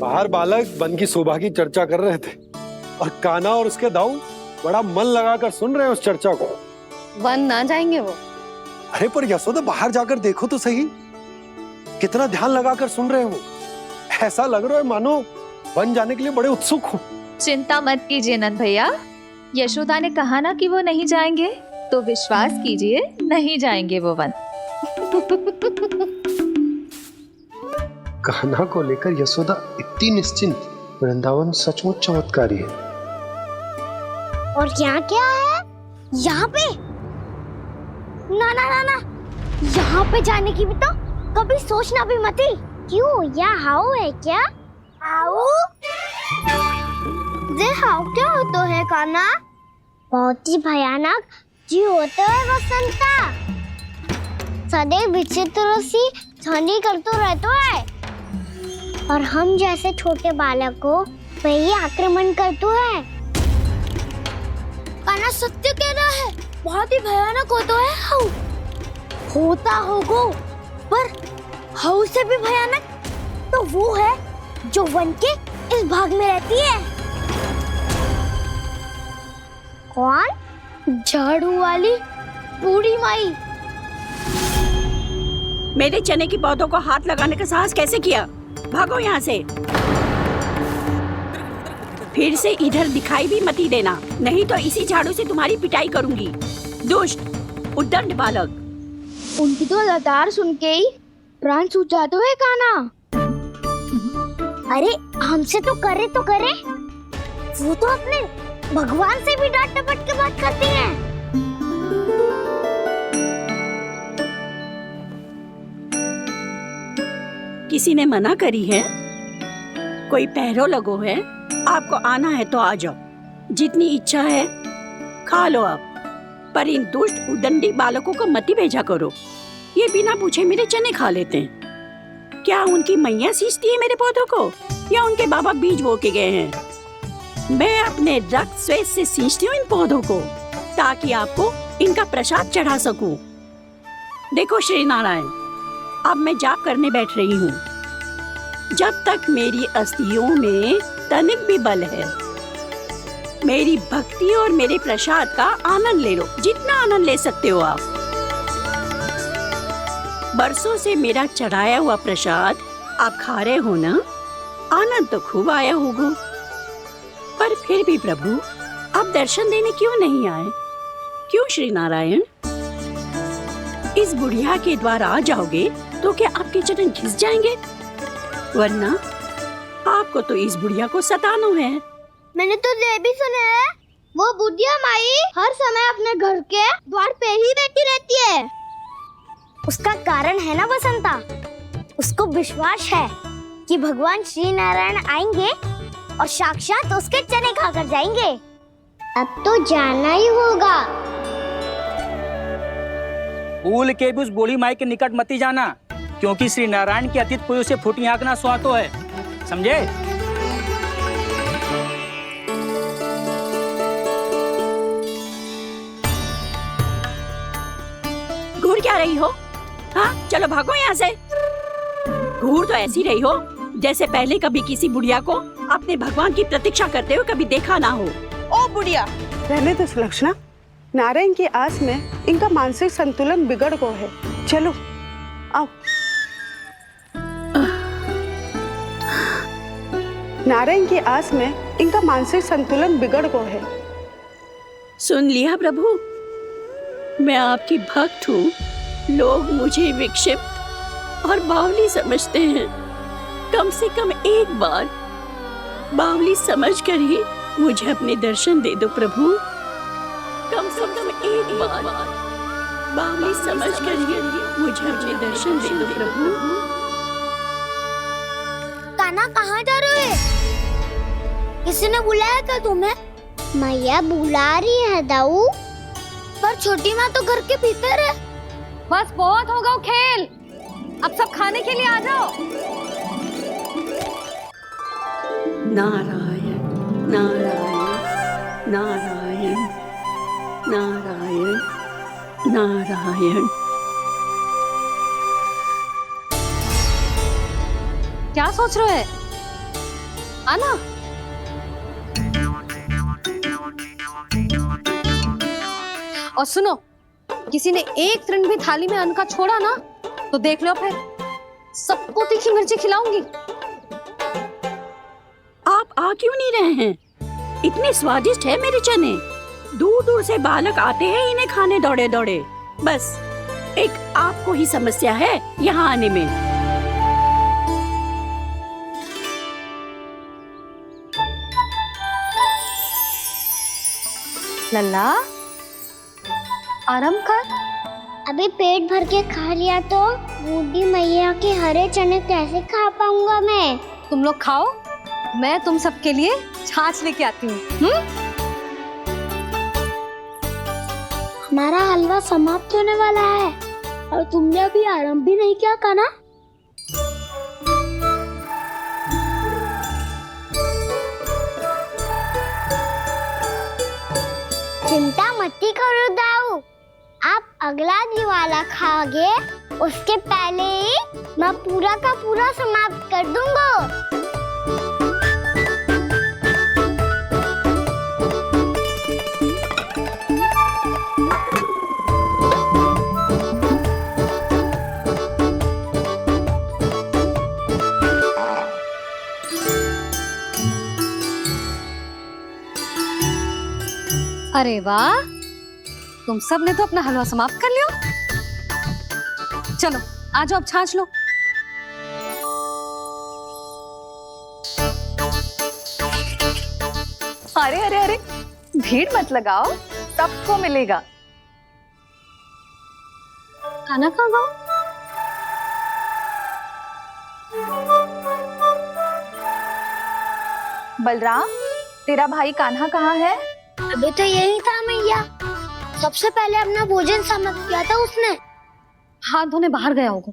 बाहर बालक वन की शोभा की चर्चा कर रहे थे और कान्हा और उसके दाऊ बड़ा मन लगाकर सुन रहे हैं उस चर्चा को। वन ना जाएंगे वो? अरे पर यशोदा बाहर जाकर देखो तो सही, कितना ध्यान लगाकर सुन रहे हो। ऐसा लग रहा है मानो वन जाने के लिए बड़े उत्सुक हो। चिंता मत कीजिए नंद भैया, यशोदा ने कहा ना कि वो नहीं जाएंगे, तो विश्वास कीजिए नहीं जाएंगे वो वन। कान्हा को लेकर यशोदा इतनी निश्चिंत, वृंदावन सचमुच चमत्कारी है। और यहाँ क्या है? यहाँ पे? ना ना ना ना, यहाँ पे जाने की भी तो कभी सोचना भी मत ही। क्यों, यहाँ हाउ है क्या? हाउ? ये हाउ क्या होता है कान्हा? बहुत ही भयानक जी होता है वसंता। सदैव विचित्र सी ध्वनि करते रहता है और हम जैसे छोटे बालक को वही आक्रमण करते है। कान्हा सत्य कह रहा है, बहुत ही भयानक होता है हाउ। होता होगा, पर हाउ से भी भयानक तो वो है जो वन के इस भाग में रहती है। कौन? झाड़ू वाली बूढ़ी माई। मेरे चने की पौधों को हाथ लगाने का साहस कैसे किया? भागो यहाँ से। फिर से इधर दिखाई भी मत ही देना, नहीं तो इसी झाड़ू से तुम्हारी पिटाई करूंगी। दुष्ट उद्दंड बालक। उनकी तो लतार सुन के ही प्राण छूट जाते हैं कान्हा। अरे हमसे तो करे, वो तो अपने भगवान से भी डांट डपट के बात करती हैं। किसी ने मना करी है? कोई पहरो लगो है? आपको आना है तो आ जाओ, जितनी इच्छा है खा लो आप, पर इन दुष्ट उदंडी बालकों को मत ही भेजा करो। ये बिना पूछे मेरे चने खा लेते हैं। क्या उनकी मैया सींचती है मेरे पौधों को, या उनके बाबा बीज बो के गए हैं? मैं अपने रक्त स्वेद से सींचती हूँ इन पौधों को, ताकि आपको इनका प्रसाद चढ़ा सकूं। देखो श्री नारायण, अब मैं जाप करने बैठ रही हूँ। जब तक मेरी अस्थियों में तनिक भी बल है, मेरी भक्ति और मेरे प्रसाद का आनंद ले लो, जितना आनंद ले सकते हो आप। बरसों से मेरा चढ़ाया हुआ प्रसाद आप खा रहे हो ना, आनंद तो खूब आया होगा, पर फिर भी प्रभु आप दर्शन देने क्यों नहीं आए? क्यों श्री नारायण? इस बुढ़िया के द्वार आ जाओगे तो क्या आपके चरण घिस जाएंगे? वरना आपको तो इस बुढ़िया को सताना है। मैंने तो ये भी सुना है, वो बुढ़िया माई हर समय अपने घर के द्वार पे ही बैठी रहती है। उसका कारण है ना वसंता, उसको विश्वास है कि भगवान श्री नारायण आएंगे और साक्षात उसके चने खाकर जाएंगे। अब तो जाना ही होगा। भूल के भी उस बूढ़ी माई के निकट मत ही जाना, क्योंकि श्री नारायण की अतीत कोई उसे फूटी आंख ना सुहातो है, समझे? घूर क्या रही हो? हाँ, चलो भागो यहाँ से। घूर तो ऐसी रही हो जैसे पहले कभी किसी बुढ़िया को अपने भगवान की प्रतीक्षा करते हुए कभी देखा ना हो। ओ बुढ़िया, रहने दो सुलक्षणा। नारायण की आस में इनका मानसिक संतुलन बिगड़ गया है। चलो आओ। नारायण की आस में इनका मानसिक संतुलन बिगड़ गया है। सुन लिया प्रभु, मैं आपकी भक्त हूँ। लोग मुझे विक्षिप्त और बावली समझते हैं। कम से कम एक बार बावली समझकर ही मुझे अपने दर्शन दे दो प्रभु। कम से कम एक बार बावली समझकर ही मुझे अपने दर्शन दे दो प्रभु। कान्हा कहाँ जा रहे हो? किसी ने बुलाया था तुम्हें? मैया बुला रही है दाऊ, पर छोटी माँ तो घर के भीतर है। बस बहुत होगा खेल, अब सब खाने के लिए आ जाओ। नारायण नारायण नारायण नारायण नारायण। क्या सोच रहे हो? आना। और सुनो, किसी ने एक तृण भी थाली में अन्न का छोड़ा ना तो देख लो, फिर सबको तीखी मिर्ची खिलाऊंगी। आप आ क्यों नहीं रहे हैं? इतने स्वादिष्ट है मेरे चने। दूर दूर से बालक आते हैं इन्हें खाने दौड़े दौड़े। बस एक आपको ही समस्या है यहाँ आने में। लल्ला, आराम कर। अभी पेट भर के खा लिया तो बूढ़ी मैया के हरे चने कैसे खा पाऊंगा मैं? तुम लोग खाओ, मैं तुम सबके लिए छाछ लेके आती हूँ। हमारा हलवा समाप्त होने वाला है और तुमने अभी आराम भी नहीं किया कान्हा। चिंता मत करो दाऊ, आप अगला दिवाला खाओगे उसके पहले ही मैं पूरा का पूरा समाप्त कर दूंगा। अरे वाह, तुम सब ने तो अपना हलवा समाप्त कर लिया। चलो आ जाओ, अब छाछ लो। अरे अरे अरे, भीड़ मत लगाओ, सबको मिलेगा। खाना खा गो। बलराम, तेरा भाई कान्हा कहाँ है? अभी तो यही था मैया, सबसे पहले अपना भोजन समाप्त किया था उसने। हाथ धोने बाहर गया होगा।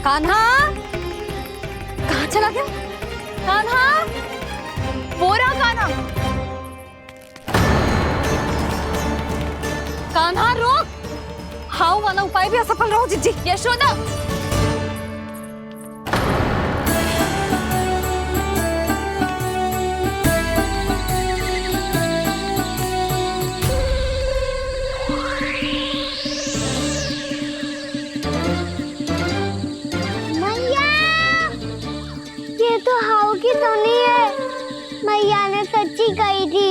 कान्हा, कहाँ चला गया? कान्हा, वो रहा कान्हा। कान्हा रोक, हाउ वाला उपाय भी असफल रहो जिज्जी। यशोदा, मैया, ये तो हाउ की तो नहीं है। मैया ने सच्ची कही थी,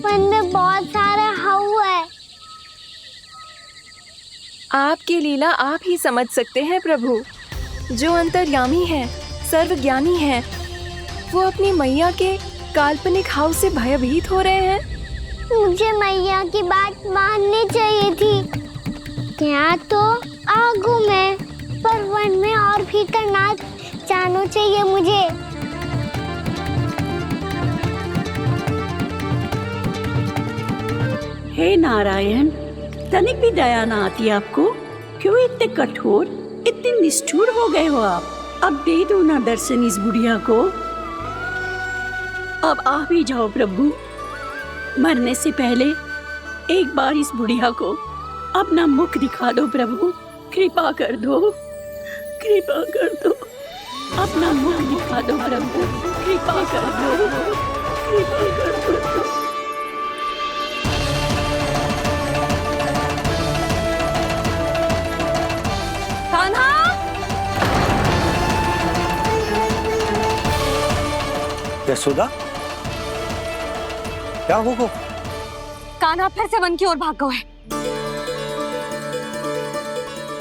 वन में बहुत सारे हाउ है। आपकी लीला आप ही समझ सकते हैं प्रभु। जो अंतर्यामी है, सर्वज्ञानी है, वो अपनी मैया के काल्पनिक हाव से भयभीत हो रहे हैं। मुझे मैया की बात माननी चाहिए थी। यहाँ तो आगू में, पर वन में और भीतर ना जाना चाहिए मुझे। हे नारायण, तनिक भी दया ना आती आपको? क्यों इतने कठोर, इतने निष्ठुर हो गए हो आप? अब दे दो ना दर्शन इस बुढ़िया को। अब आ भी जाओ प्रभु। मरने से पहले एक बार इस बुढ़िया को अपना मुख दिखा दो प्रभु। कृपा कर दो, कृपा कर दो। अपना मुख दिखा दो प्रभु, कृपा कर दो, कृपा कर दो। कान्हा, यशोदा, क्या होगा? कान्हा फिर से वन की ओर भाग गया है।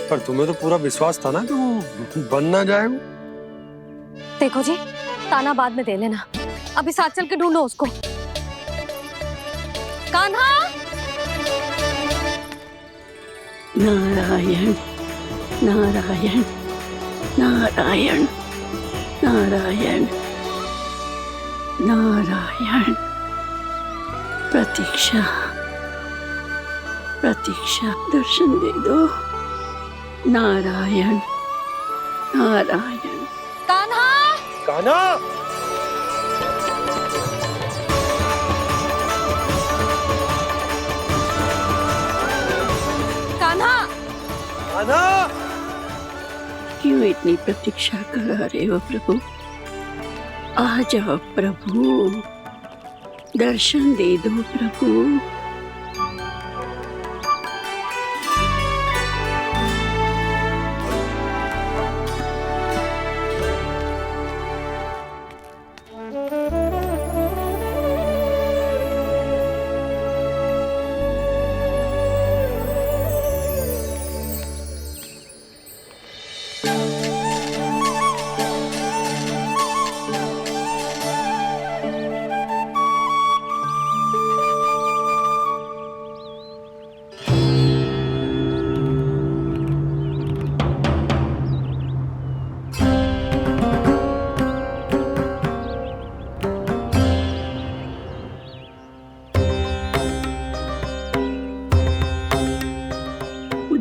पर तुम्हें तो पूरा विश्वास था ना कि वो बन ना जाए। देखो जी, ताना बाद में दे लेना, अभी साथ चल के ढूंढो उसको। कान्हा, नारायण नारायण नारायण नारायण नारायण। प्रतीक्षा प्रतीक्षा, दर्शन दे दो। नारायण नारायण। कान्हा, कान्हा, कान्हा, क्यों इतनी प्रतीक्षा करा रहे हो प्रभु? आ जाओ प्रभु, दर्शन दे दो प्रभु।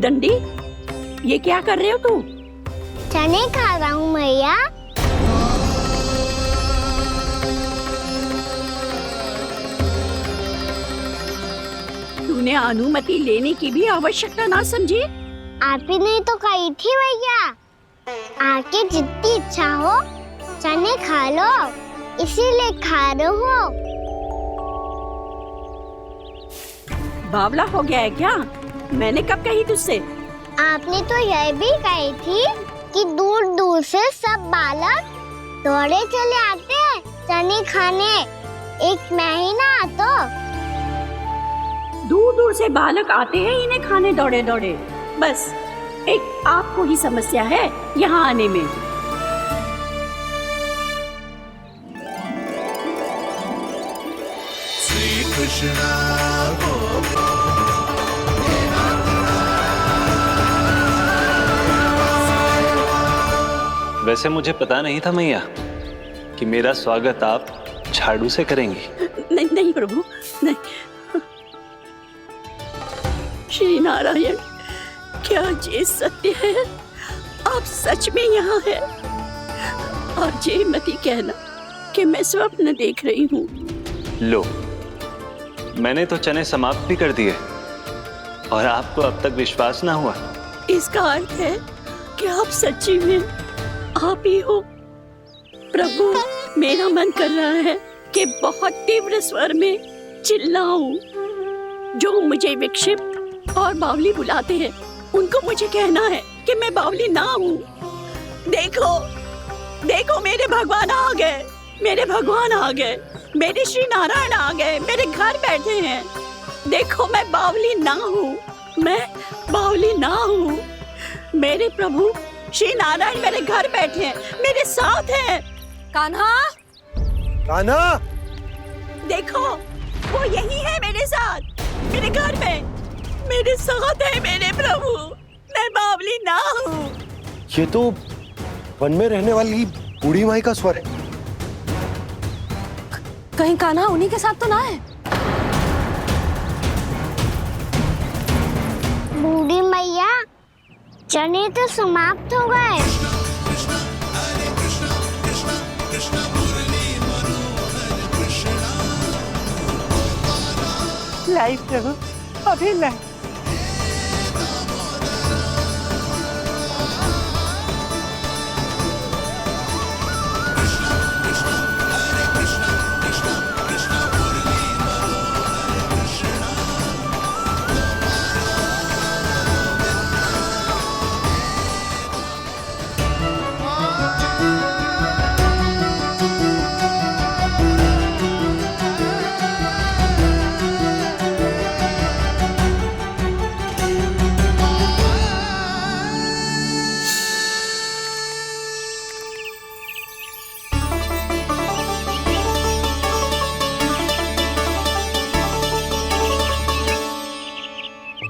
दंडी, ये क्या कर रहे हो तू? चने खा रहा हूँ मैया। तूने अनुमति लेने की भी आवश्यकता ना समझी? आप ही ने तो कही थी भैया, आके जितनी इच्छा हो चने खा लो, इसीलिए खा रहे हो। बावला हो गया है क्या? मैंने कब कही तुझसे? आपने तो यह भी कही थी कि दूर दूर से सब बालक दौड़े चले आते हैं चने खाने, एक महीना तो दूर दूर से बालक आते हैं इन्हें खाने दौड़े दौड़े। बस एक आपको ही समस्या है यहाँ आने में। श्री कृष्ण वैसे मुझे पता नहीं था मैया कि मेरा स्वागत आप झाड़ू से करेंगी। नहीं नहीं प्रभु, नहीं। श्री नारायण, क्या ये सत्य है? आप सच में यहाँ हैं? और ये मती कहना कि मैं स्वप्न देख रही हूँ। लो, मैंने तो चने समाप्त भी कर दिए और आपको अब तक विश्वास ना हुआ। इसका अर्थ है कि आप सच्ची में आप ही हो। प्रभु, मेरा मन कर रहा है कि बहुत तीव्र स्वर में चिल्लाऊं। जो मुझे विक्षिप्त और बावली बुलाते हैं उनको मुझे कहना है कि मैं बावली ना हूँ। देखो देखो, मेरे भगवान आ गए, मेरे भगवान आ गए, मेरे श्री नारायण आ गए, मेरे घर बैठे हैं। देखो, मैं बावली ना हूँ, मैं बावली ना हूँ। मेरे प्रभु श्री नारायण मेरे घर बैठे हैं, मेरे साथ हैं। कान्हा, कान्हा, देखो वो यही है मेरे साथ, मेरे घर में मेरे साथ है मेरे प्रभु। मैं बावली ना हूँ। ये तो वन में रहने वाली बूढ़ी माई का स्वर है। कहीं कान्हा उन्हीं के साथ तो ना है? बूढ़ी मैया, चने तो समाप्त हो गए। लाई प्रभु, अभी लाई।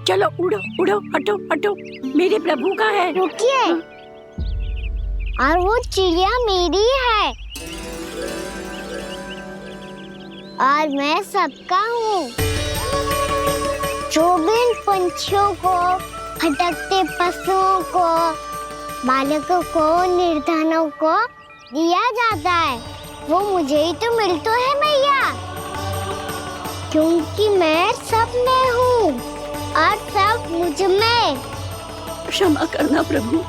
चलो उड़ो उड़ो, हटो हटो, मेरे प्रभु का है। रुकिए, और वो चिड़िया मेरी है और मैं सबका हूँ। जो भी इन पंछियों को, भटकते पशुओं को, बालकों को, निर्धनों को दिया जाता है, वो मुझे ही तो मिलता है मैया, क्योंकि मैं सब में हूँ और सब मुझ में। क्षमा करना प्रभु,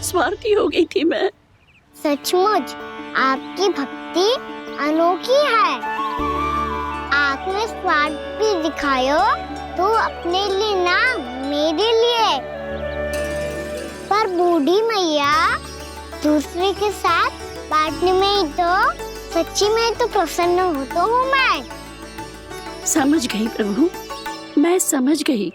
स्वार्थी हो गई थी मैं। सचमुच आपकी भक्ति अनोखी है। आपने स्वार्थ भी दिखायो तो अपने लिए ना, मेरे लिए। पर बूढ़ी मैया दूसरे के साथ बांटने में ही तो सच्ची में तो प्रसन्न हो तो हूँ मैं। समझ गई प्रभु, मैं समझ गई।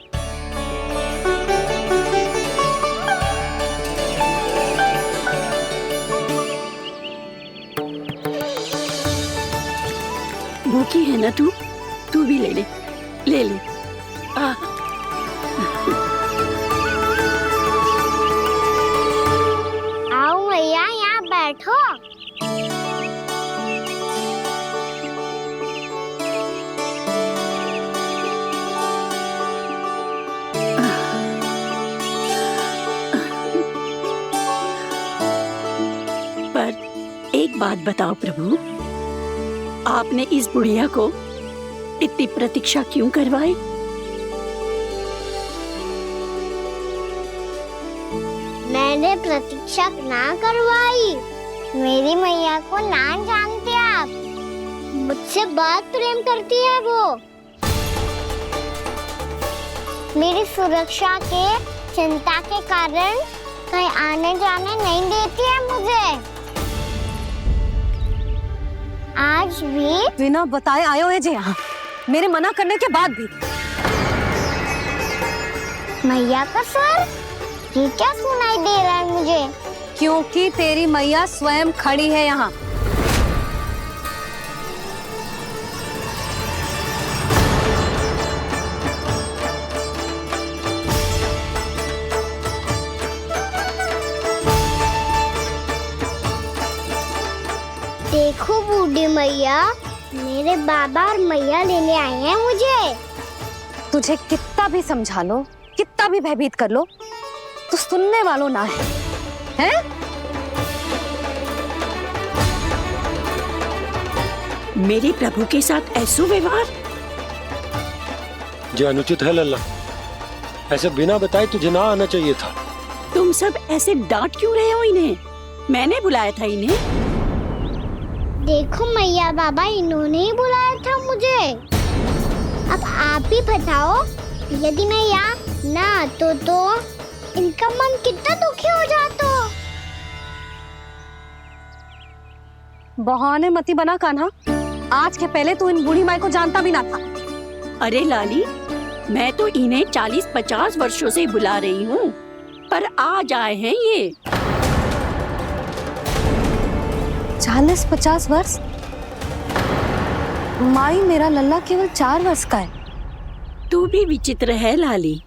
भूखी है ना तू? तू भी ले ले, ले ले। आओ मैया, यहाँ बैठो। पर एक बात बताओ प्रभु, आपने इस बुढ़िया को इतनी प्रतीक्षा क्यों करवाई? मैंने प्रतीक्षा ना करवाई। मेरी मैया को ना जानते आप, मुझसे बहुत प्रेम करती है वो। मेरी सुरक्षा के चिंता के कारण कहीं आने जाने नहीं देती है मुझे। आज भी बिना बताए आयो है जी यहाँ, मेरे मना करने के बाद भी। मैया का स्वर ये क्या सुनाई दे रहा है मुझे? क्योंकि तेरी मैया स्वयं खड़ी है यहाँ। देखो बूढ़ी मैया, मेरे बाबा और मैया लेने आए हैं मुझे। तुझे कितना भी समझा लो, कितना भी भयभीत कर लो, तो सुनने वालों ना है, हैं? मेरे प्रभु के साथ ऐसा व्यवहार जो अनुचित है लल्ला। ऐसे बिना बताए तुझे ना आना चाहिए था। तुम सब ऐसे डांट क्यों रहे हो इन्हें? मैंने बुलाया था इन्हें। देखो मैया बाबा, इन्होंने ही बुलाया था मुझे। अब आप ही बताओ, यदि मैं यहाँ ना आतो तो इनका मन कितना दुखी हो जाता। बहाने मती बना कान्हा, आज के पहले तू इन बूढ़ी माई को जानता भी ना था। अरे लाली, मैं तो इन्हें 40-50 वर्षों से बुला रही हूँ, पर आज आए हैं ये। 40-50 वर्ष? माई, मेरा लल्ला केवल 4 वर्ष का है। तू भी विचित्र है लाली,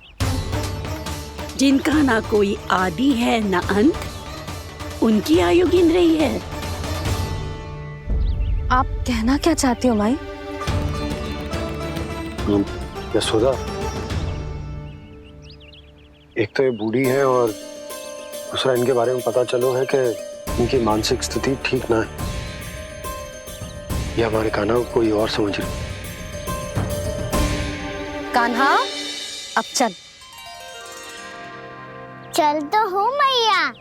जिनका ना कोई आदि है ना अंत, उनकी आयु गिन रही है। आप कहना क्या चाहती हो माई? यशोदा, एक तो ये बूढ़ी है और दूसरा इनके बारे में पता चलो है कि इनकी मानसिक स्थिति ठीक ना है। ये हमारे कान्हा को कोई और समझ रही। कान्हा, अब चल। चल तो हूँ मैया।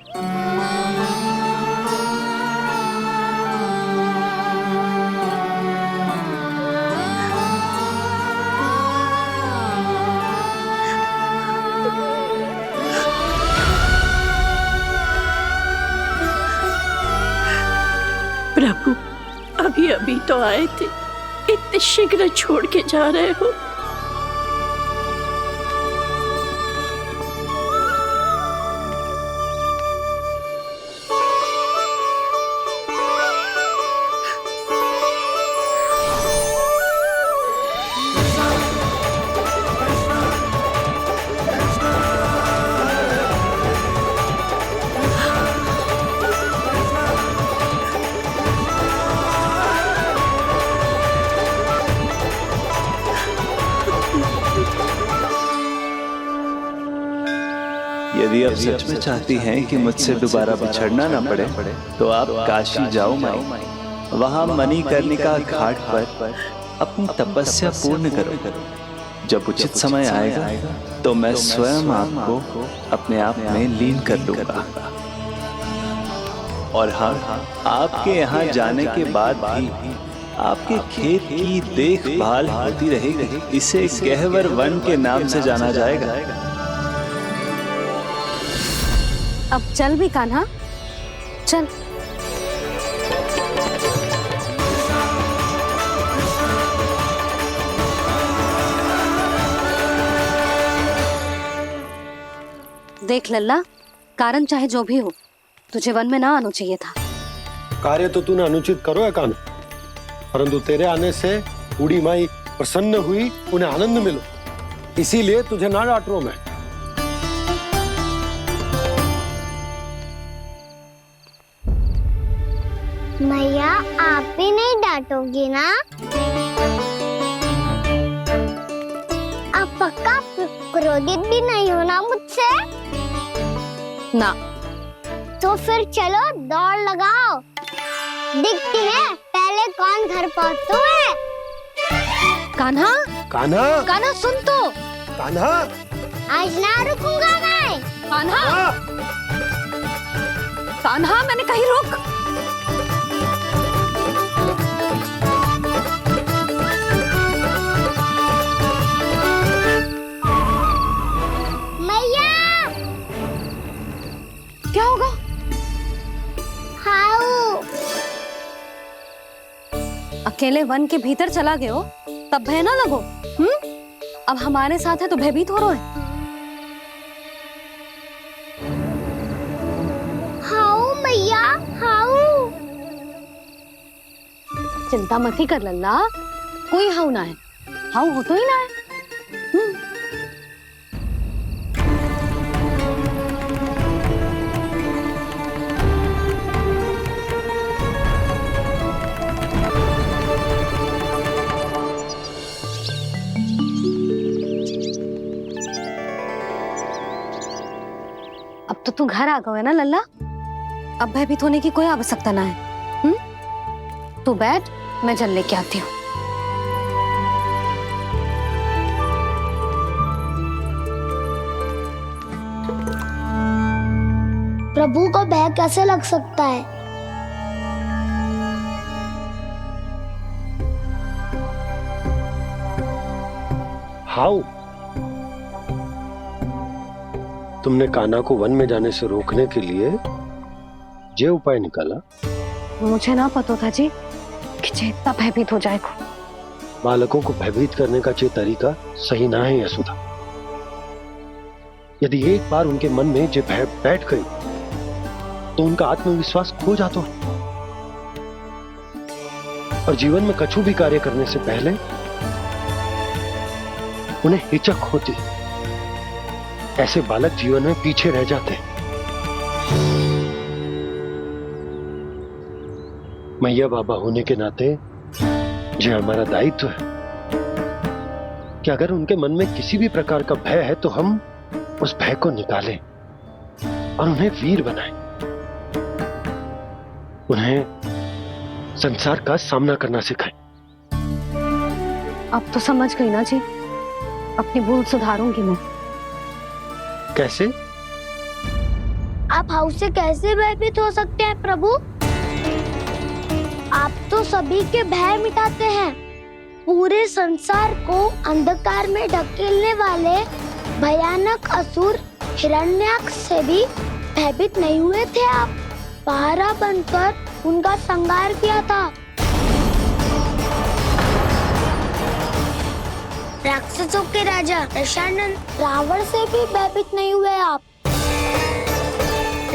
प्रभु, अभी अभी तो आए थे, इतने शीघ्र छोड़ के जा रहे हो? यदि आप सच में चाहती हैं कि मुझसे दोबारा बिछड़ना ना पड़े तो आप काशी जाओ माई। वहां मणिकर्णिका घाट पर अपनी तपस्या पूर्ण करो। जब उचित समय आएगा तो मैं स्वयं आपको अपने आप में लीन कर लूंगा। और हाँ, आपके यहाँ जाने के बाद भी आपके खेत की देखभाल होती रहेगी। इसे गहवर वन के नाम से जाना जाएगा। अब चल भी कान्हा, चल। देख लल्ला, कारण चाहे जो भी हो, तुझे वन में ना आना चाहिए था। कार्य तो तूने अनुचित करो है कान्हा, परंतु तेरे आने से बूढ़ी माई प्रसन्न हुई, उन्हें आनंद मिलो, इसीलिए तुझे ना डांट रहा हूं मैं। मैया, आप भी नहीं डांटोगी ना? आप पक्का क्रोधित भी नहीं हो ना मुझसे? ना। तो फिर चलो दौड़ लगाओ, दिखती है पहले कौन घर पहुंचता है। कान्हा, कान्हा, कान्हा सुन तो। कान्हा, आज ना रुकूंगा मैं। कान्हा, कान्हा, मैंने कहीं रुक। मैया, क्या होगा? हाउ अकेले वन के भीतर चला गए हो तब भय ना लगो। अब हमारे साथ है तो भयभीत हो रहे हैं। हाउ मैया, हाउ। चिंता मत ही कर लल्ला, कोई हाउ ना है, हाउ हो तो ही ना है। अब तो तू घर आ गया है ना लल्ला, अब भयभीत होने की कोई आवश्यकता ना है। तू बैठ, मैं जल लेके आती हूँ। प्रभु को भय कैसे लग सकता है? हाउ? तुमने कान्हा को वन में जाने से रोकने के लिए ये उपाय निकाला? मुझे ना पता था जी कि जे इतना भयभीत हो जाएगा। बालकों को भयभीत करने का ये तरीका सही ना है यशोदा। यदि एक बार उनके मन में ये भय बैठ गई तो उनका आत्मविश्वास खो जाता है और जीवन में कछु भी कार्य करने से पहले उन्हें हिचक होती। ऐसे बालक जीवन में पीछे रह जाते हैं। मैया बाबा होने के नाते यह हमारा दायित्व है कि अगर उनके मन में किसी भी प्रकार का भय है तो हम उस भय को निकालें और उन्हें वीर बनाएं, उन्हें संसार का सामना करना सिखाएं। अब तो समझ गई ना जी, अपनी भूल सुधारूंगी मैं। कैसे? आप हाउ से कैसे भयभीत हो सकते हैं प्रभु? आप तो सभी के भय मिटाते हैं। पूरे संसार को अंधकार में ढकेलने वाले भयानक असुर हिरण्याक्ष से भी भयभीत नहीं हुए थे आप। पहरा बनकर उनका संहार किया था। राक्षसों के राजा दशानन रावण से भी भयभीत नहीं हुए आप।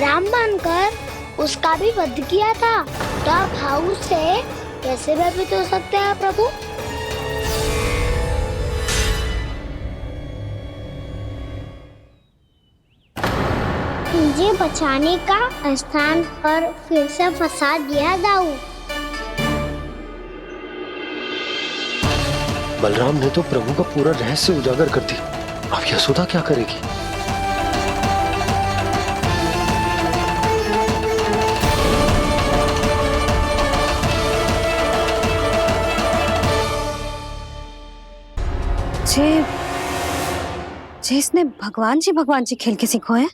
राम बनकर उसका भी वध किया था। तो आप हाउ से कैसे भयभीत हो सकते हैं प्रभु? मुझे बचाने का स्थान पर फिर से फंसा दिया दाऊ। बलराम ने तो प्रभु का पूरा रहस्य उजागर कर दिया। अब यशोदा क्या करेगी? जे इसने भगवान जी खेल के सीखो है,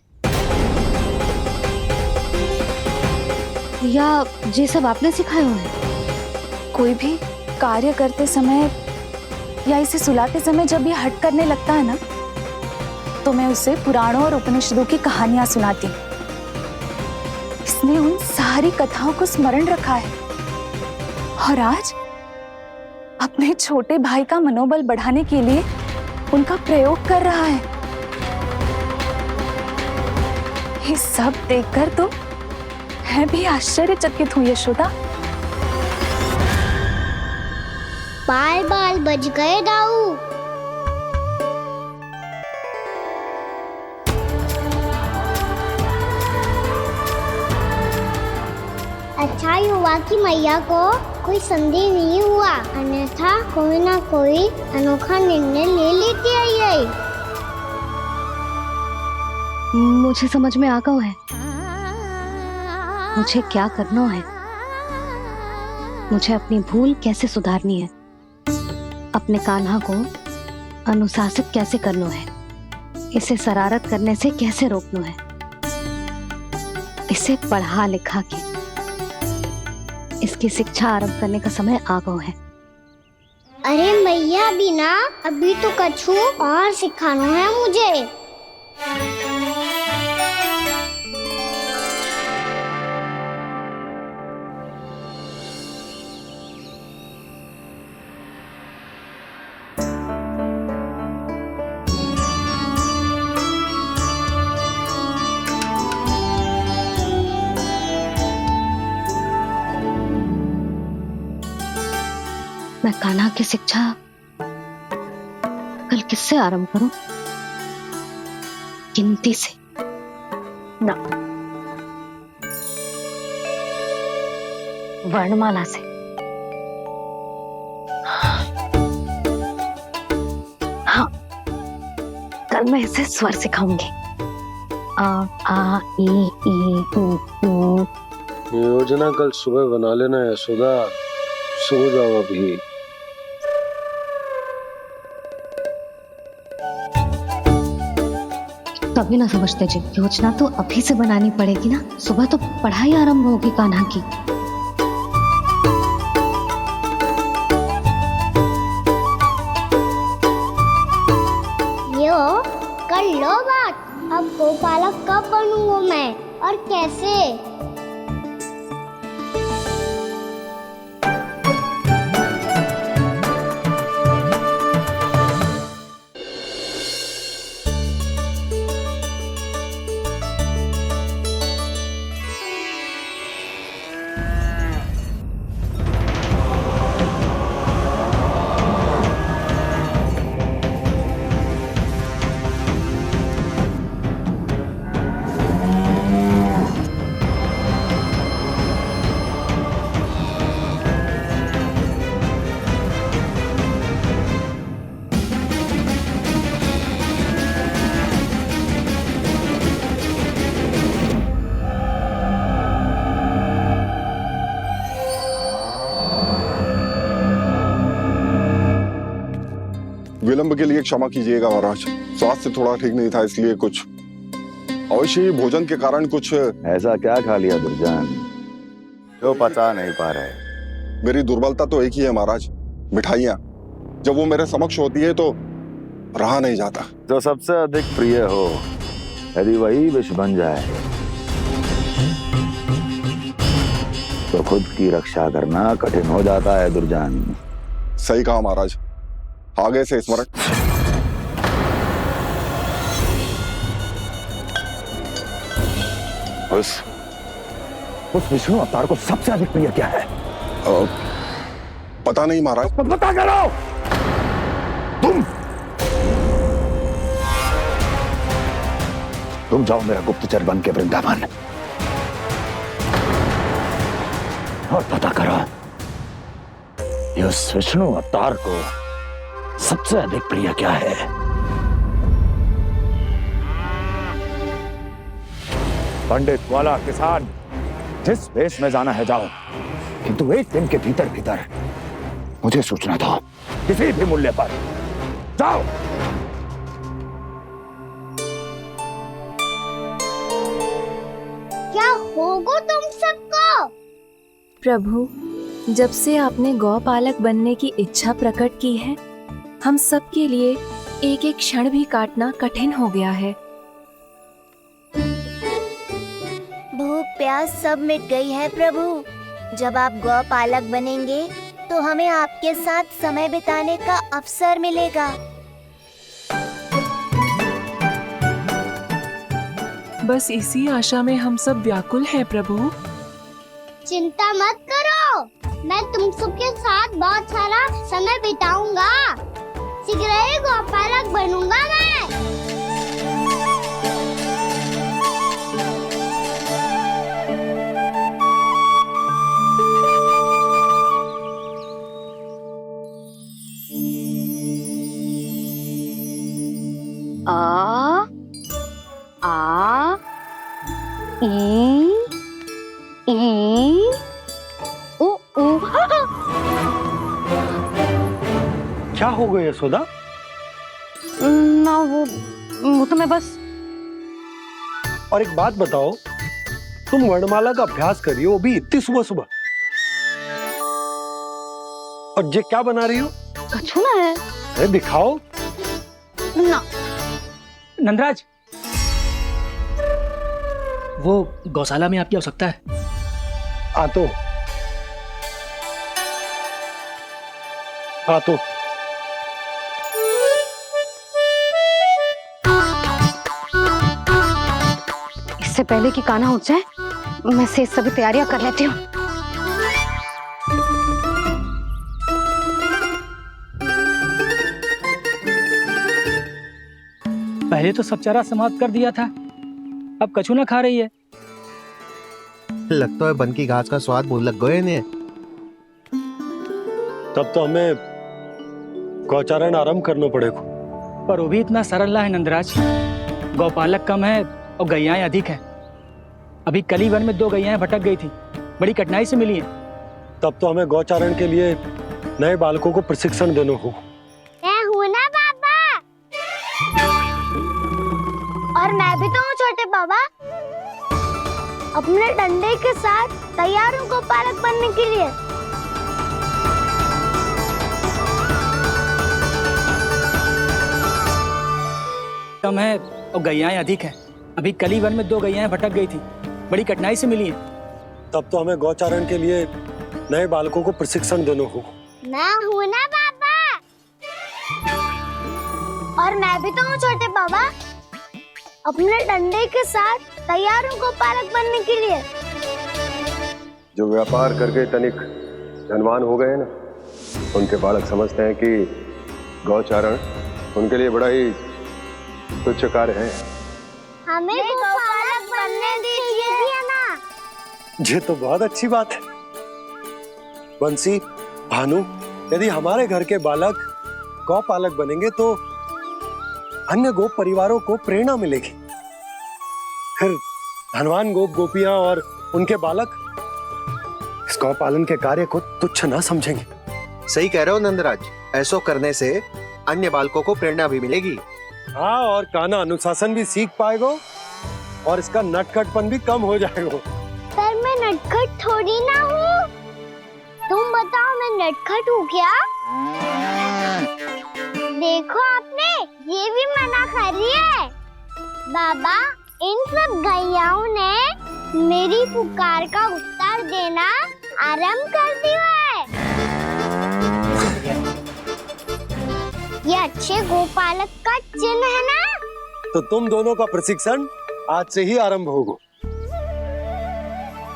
या ये सब आपने सिखाए हुए हैं? कोई भी कार्य करते समय या इसे सुलाते समय जब ये हट करने लगता है ना, तो मैं उसे पुराणों और उपनिषदों की कहानियां सुनाती हूँ। इसने उन सारी कथाओं को स्मरण रखा है और आज अपने छोटे भाई का मनोबल बढ़ाने के लिए उनका प्रयोग कर रहा है। ये सब देखकर तो मैं भी आश्चर्यचकित हूँ यशोदा। बाल बज गए दाऊ। अच्छा ही हुआ कि मैया को कोई संदेह नहीं हुआ, अन्यथा कोई ना कोई अनोखा निर्णय ले लेती है ये। मुझे समझ में आ गया है मुझे क्या करना है। मुझे अपनी भूल कैसे सुधारनी है, अपने कान्हा को अनुशासित कैसे करना है, इसे शरारत करने से कैसे रोकना है, इसे पढ़ा लिखा के इसकी शिक्षा आरंभ करने का समय आ गया है। अरे मैया बिना अभी तो कछु और सिखाना है मुझे। मैं कान्हा की शिक्षा कल किससे आरंभ करूं? गिनती से ना, वर्णमाला से। हाँ, कल मैं इसे स्वर सिखाऊंगी। आ ई उ। योजना कल सुबह बना लेना यशोदा, सो जाओ अभी। कभी ना समझते जी, योजना तो अभी से बनानी पड़ेगी ना। सुबह तो पढ़ाई आरंभ होगी कान्हा की। यो कर लो बात। अब गोपालक कब बनूंगा मैं और कैसे? विलंब के लिए क्षमा कीजिएगा महाराज, स्वास्थ्य थोड़ा ठीक नहीं था, इसलिए कुछ अवश्य ही भोजन के कारण कुछ। ऐसा क्या खा लिया दुर्जन जो पचा नहीं पा रहे? मेरी दुर्बलता तो एक ही है महाराज, मिठाइयाँ। जब वो मेरे समक्ष होती है तो रहा नहीं जाता। जो सबसे अधिक प्रिय हो, यदि वही विष बन जाए तो खुद की रक्षा करना कठिन हो जाता है दुर्जन। सही कहा महाराज, आगे से स्मरण। उस विष्णु अवतार को सबसे अधिक प्रिय क्या है? पता नहीं महाराज। पता करो। तुम जाओ मेरा गुप्तचर बन के वृंदावन और पता करो इस विष्णु अवतार को सबसे अधिक प्रिय क्या है। पंडित, वाला, किसान, जिस वेश में जाना है जाओ, किंतु एक दिन के भीतर भीतर मुझे सूचना दो, किसी भी मूल्य पर जाओ। क्या होगा तुम सबको? प्रभु, जब से आपने गौपालक बनने की इच्छा प्रकट की है, हम सब के लिए एक एक क्षण भी काटना कठिन हो गया है। भूख प्यास सब मिट गई है प्रभु। जब आप गौपालक बनेंगे तो हमें आपके साथ समय बिताने का अवसर मिलेगा। बस इसी आशा में हम सब व्याकुल हैं प्रभु। चिंता मत करो, मैं तुम सबके साथ बहुत सारा समय बिताऊंगा। शीघ्र ही गौपालक बनूंगा मैं। आ आ ई उ उ। क्या हो गया यशोदा? ना वो तो मैं बस। और एक बात बताओ, तुम वर्णमाला का अभ्यास कर रही हो, वो भी इतनी सुबह सुबह, और ये क्या बना रही हो? कछु ना है। अरे दिखाओ ना। नंदराज, वो गौशाला में आपकी आवश्यकता है। आ तो इससे पहले कि कान्हा उठ जाए, मैं से सभी तैयारियां कर लेती हूँ। पहले तो सब चारा समाप्त कर दिया था, अब कछु ना खा रही है। लगता है बन की घास का स्वाद मुंह लग गए ने। तब तो हमें गौचारण आरंभ करना पड़ेगा। पर वो भी इतना सरल ना है नंदराज। गौपालक कम है और गैयाएं अधिक है। अभी कली वन में 2 गैयाएं भटक गई थी, बड़ी कठिनाई से मिली है। तब तो हमें गौचारण के लिए नए बालकों को प्रशिक्षण देना होगा। मैं हूँ ना बाबा, और मैं भी तो हूँ छोटे बाबा। अपने डंडे के साथ तैयार हूँ गौपालक बनने के लिए। कम है और गैयाएं अधिक है। अभी कली वन में 2 गैयाएं भटक गई थी, बड़ी कठिनाई से मिली है। तब तो हमें गौचारण के लिए नए बालकों को प्रशिक्षण देना होगा। मैं हूँ ना बाबा, और मैं भी तो हूँ छोटे बाबा। अपने डंडे के साथ तैयार हूँ गौपालक बनने के लिए। जो व्यापार करके तनिक धनवान हो गए ना, उनके बालक समझते हैं कि गौचारण उनके लिए बड़ा ही तुच्छ कार्य है। हमें गौपालक बनने दीजिए ना। ये तो बहुत अच्छी बात है। बंसी, भानु, यदि हमारे घर के बालक गौपालक बनेंगे तो अन्य गोप परिवारों को प्रेरणा मिलेगी। फिर धनवान गोप गोपियां और उनके बालक इस गौपालन के कार्य को तुच्छ ना समझेंगे। सही कह रहे हो नंदराज, ऐसा करने से अन्य बालकों को प्रेरणा भी मिलेगी। हाँ, और कान्हा अनुशासन भी सीख पाएगा और इसका नटखटपन भी कम हो जाएगा। पर मैं नटखट थोड़ी ना हूँ। तुम बताओ, मैं नटखट हूँ क्या? देखो आपने ये भी मना कर रही है। बाबा, इन सब गैयाओं ने मेरी पुकार का उत्तर देना आरंभ कर दिया है। ये अच्छे गोपालक का चिन्ह है ना? तो तुम दोनों का प्रशिक्षण आज से ही आरंभ होगा।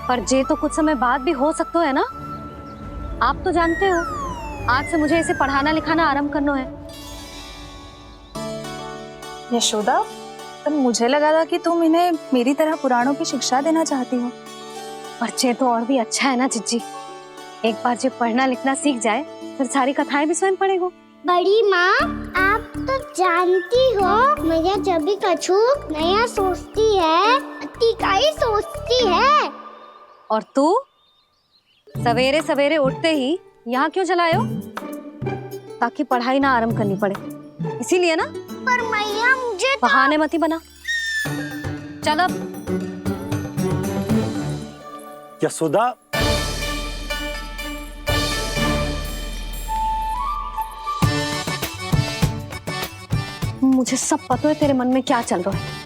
पर जे तो कुछ समय बाद भी हो सकता है ना। आप तो जानते हो, आज से मुझे इसे पढ़ाना लिखाना आरंभ करना है। यशोदा, पर मुझे लगा था कि तुम इन्हें मेरी तरह पुराणों की शिक्षा देना चाहती हो। पर जे तो और भी अच्छा है ना जिज्जी। एक बार जब पढ़ना लिखना सीख जाए, फिर सारी कथाएं भी स्वयं पढ़ेगा। बड़ी माँ, आप तो जानती हो मैया जब भी कछु नया सोचती है, अतिका ही सोचती है। और तू सवेरे सवेरे उठते ही यहाँ क्यों चलाए हो? ताकि पढ़ाई ना आरंभ करनी पड़े। इसीलिए ना। पर मैया मुझे बहाने मत ही बना। चल अब। यशोदा, मुझे सब पता है तेरे मन में क्या चल रहा है।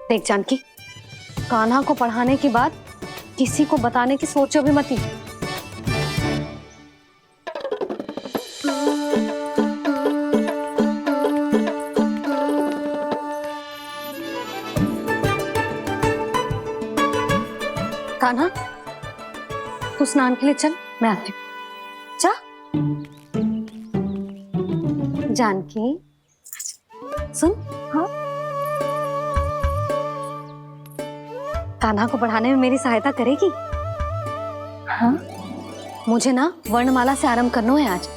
देख जानकी, कान्हा को पढ़ाने की बात किसी को बताने की सोचो भी मत ही। कान्हा, तू स्नान के लिए चल, मैं आती हूँ। जा। जानकी सुन। हाँ, कान्हा को पढ़ाने में मेरी सहायता करेगी? हाँ, मुझे ना वर्णमाला से आरंभ करना है आज।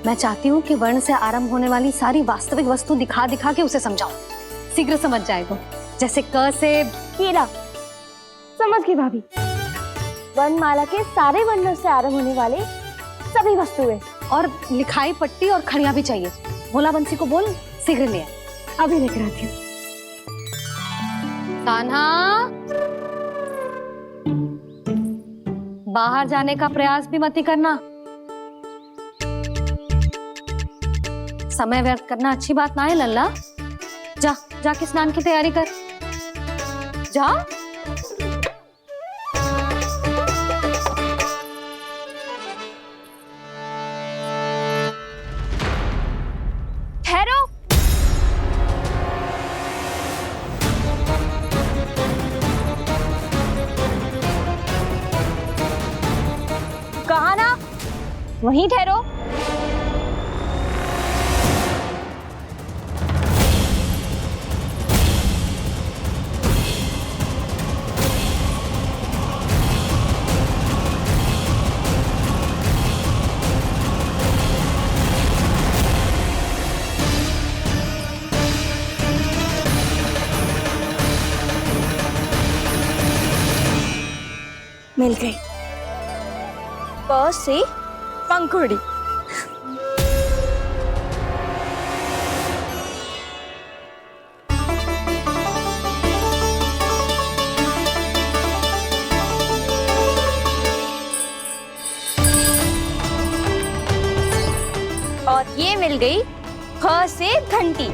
मैं चाहती हूँ कि वर्ण से आरंभ होने वाली सारी वास्तविक वस्तु दिखा दिखा के उसे समझाऊं। शीघ्र समझ जाएगा। जैसे क से कीड़ा। समझ गई भाभी। वर्णमाला के सारे वर्णों से आरंभ होने वाले सभी वस्तुएं, और लिखाई पट्टी और खड़िया भी चाहिए। भोला बंसी को बोल शीघ्र ले आए। अभी लेकर आती हूँ। कान्हा, बाहर जाने का प्रयास भी मत ही करना। समय व्यर्थ करना अच्छी बात ना है लल्ला। जा, जाके स्नान की तैयारी कर। जा। ठहरो। कहा ना, वहीं ठहरो। मिल गई। प से पंखुड़ी। और ये मिल गई ख से घंटी।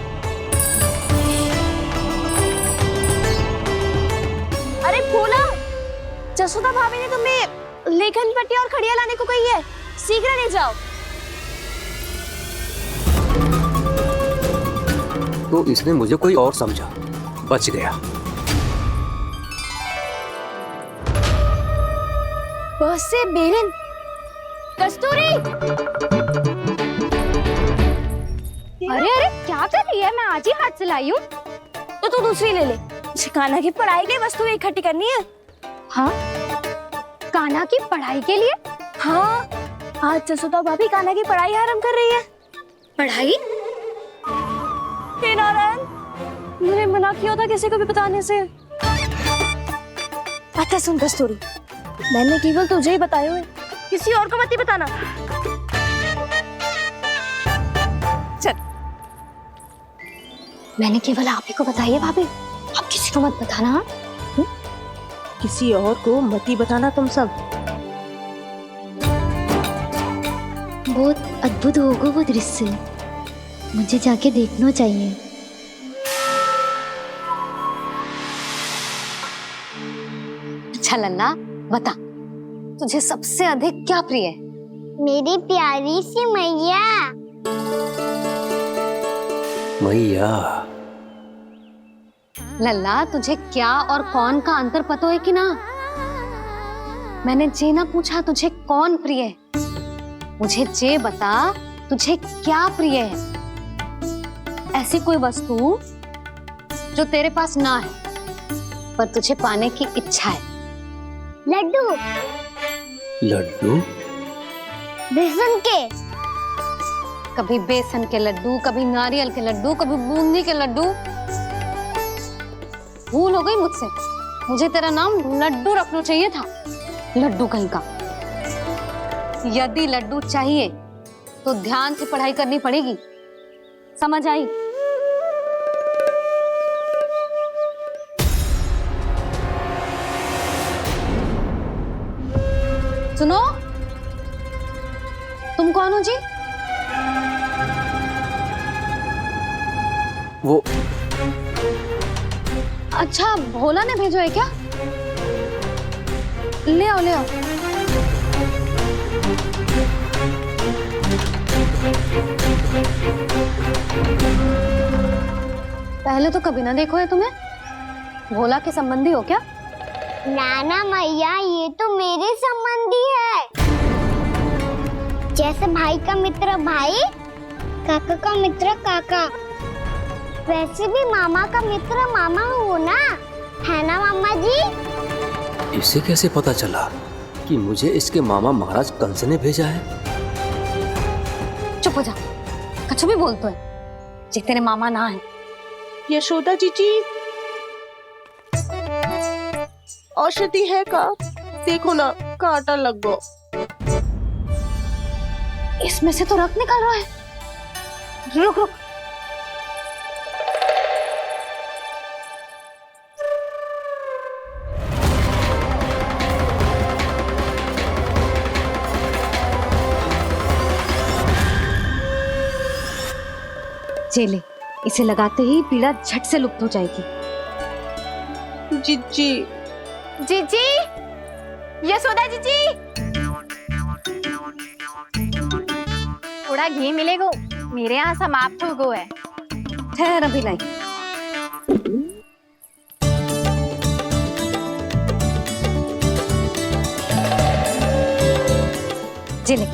अरे भोला, जसोदा भाभी ने तुम्हें लेखन पट्टी और खड़िया लाने को कही है, शीघ्र ले जाओ। तो इसने मुझे कोई और समझा, बच गया। बस से बेलन। कस्तूरी। अरे अरे क्या कर रही है? मैं आज ही हाथ से लाई हूँ। तो तू दूसरी ले ले। कान्हा की पढ़ाई के लिए वस्तु इकट्ठी करनी है। हाँ, कान्हा की पढ़ाई के लिए? हाँ, आज जसोदा भाभी कान्हा की पढ़ाई आरंभ कर रही है। पढ़ाई? हे नारायण, मैंने मना किया था किसी को भी बताने से। अच्छा सुन कस्तूरी, मैंने केवल तुझे ही बताए हुए, किसी और को मत ही बताना। चल। मैंने केवल आप ही को बताई है भाभी, आप किसी को मत बताना। किसी और को मत ही बताना तुम सब। बहुत अद्भुत होगा वो दृश्य, मुझे जाके देखना चाहिए। अच्छा लल्ला, बता तुझे सबसे अधिक क्या प्रिय है? मेरी प्यारी सी मैया। मैया। लल्ला, तुझे क्या और कौन का अंतर पता है कि ना? मैंने जे ना पूछा तुझे कौन प्रिय है, मुझे जे बता तुझे क्या प्रिय है। ऐसी कोई वस्तु जो तेरे पास ना है पर तुझे पाने की इच्छा है। लड्डू। लड्डू? बेसन के। कभी बेसन के लड्डू, कभी नारियल के लड्डू, कभी बूंदी के लड्डू। भूल हो गई मुझसे, मुझे तेरा नाम लड्डू रखना चाहिए था। लड्डू कहीं का। यदि लड्डू चाहिए तो ध्यान से पढ़ाई करनी पड़ेगी। समझ आई? सुनो, तुम कौन हो जी? वो अच्छा, भोला ने भेजो है क्या? ले आओ, ले आओ। पहले तो कभी ना देखो है तुम्हें। भोला के संबंधी हो क्या? नाना मैया, ये तो मेरे संबंधी है। जैसे भाई का मित्र भाई, काका का मित्र काका, वैसे भी मामा का मित्र मामा हो ना, है ना मामा जी? इसे कैसे पता चला कि मुझे इसके मामा महाराज कंस ने भेजा है? चुप हो जा, कछु भी बोलते है, जे तेरे मामा ना है। यशोदा जीजी, औषधि है का? देखो ना, कांटा लग गो। इसमें से तो रक्त निकल रहा है। रुक रुक। चले, इसे लगाते ही पीड़ा झट से लुप्त हो जाएगी। जीजी, जीजी, यशोदा जीजी, थोड़ा घी मिलेगा? मेरे यहाँ समाप्त हो गया है। ठहर, अभी लाई। जिले।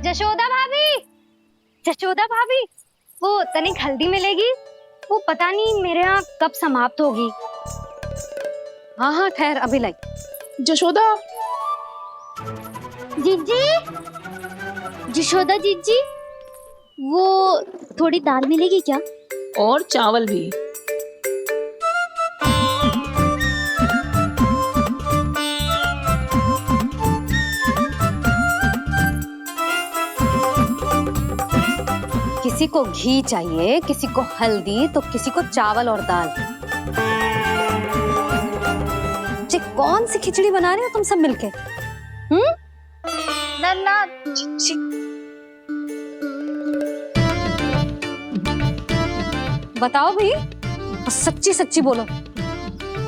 जशोदा भाभी, जशोदा भाभी, वो तनिक हल्दी मिलेगी? वो पता नहीं मेरे यहाँ कब समाप्त होगी। हाँ हाँ, ठहर, अभी लाई। जशोदा जीजी, जशोदा जीजी, वो थोड़ी दाल मिलेगी क्या? और चावल भी। किसी को घी चाहिए, किसी को हल्दी, तो किसी को चावल और दाल। जी, कौन सी खिचड़ी बना रहे हो तुम सब मिलके? नन्ना, बताओ भाई, सच्ची सच्ची बोलो,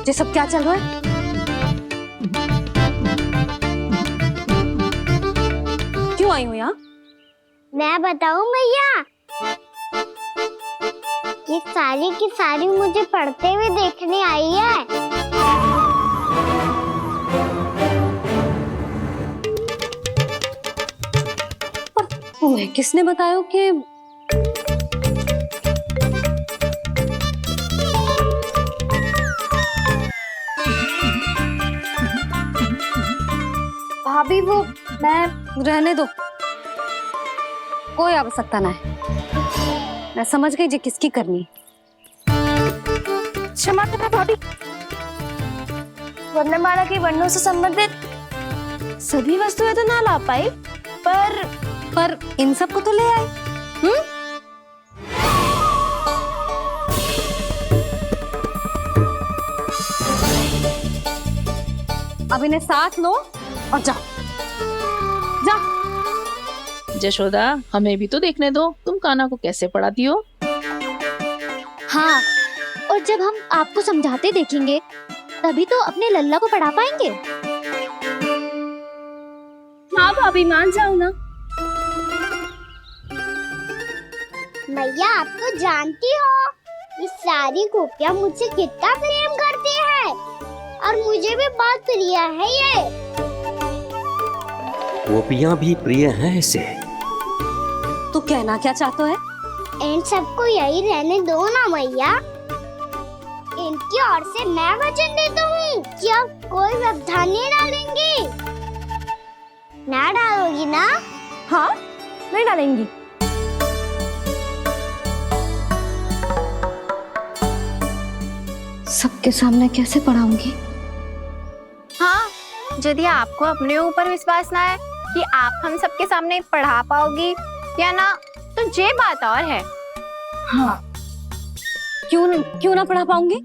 ये सब क्या चल रहा है? क्यों आई हो यहाँ? मैं बताऊं भैया, ये सारी की सारी मुझे पढ़ते हुए देखने आई है। तुम्हें किसने बताया कि भाभी, वो मैं रहने दो, कोई आवश्यकता ना है। मैं समझ गई जी किसकी करनी। क्षमा करना भाभी, वर्णमाला के वर्णों से संबंधित सभी वस्तुएं तो ना ला पाई, पर इन सब को तो ले आए। अब इन्हें साथ लो और जाओ, जा। जशोदा, हमें भी तो देखने दो, तुम कान्हा को कैसे पढ़ाती हो। हाँ, और जब हम आपको समझाते देखेंगे, तभी तो अपने लल्ला को पढ़ा पाएंगे। हाँ भाभी, मान जाओ ना। मैया, आप तो जानती हो, ये सारी गोपियाँ मुझसे कितना प्रेम करती है, और मुझे भी बहुत प्रिय है ये। गोपियां भी प्रिय हैं इसे। तू कहना क्या चाहता है? इन सबको यही रहने दो ना मैया। इनकी ओर से मैं वचन देता हूँ कि अब कोई व्यवधान नहीं डालेंगी। ना डालोगी ना? हाँ, नहीं डालेंगी। सबके सामने कैसे पढ़ाऊंगी? हाँ, यदि आपको अपने ऊपर विश्वास ना है कि आप हम सबके सामने पढ़ा पाओगी या ना, तो ये बात और है। हाँ, क्यों ना पढ़ा पाऊंगी?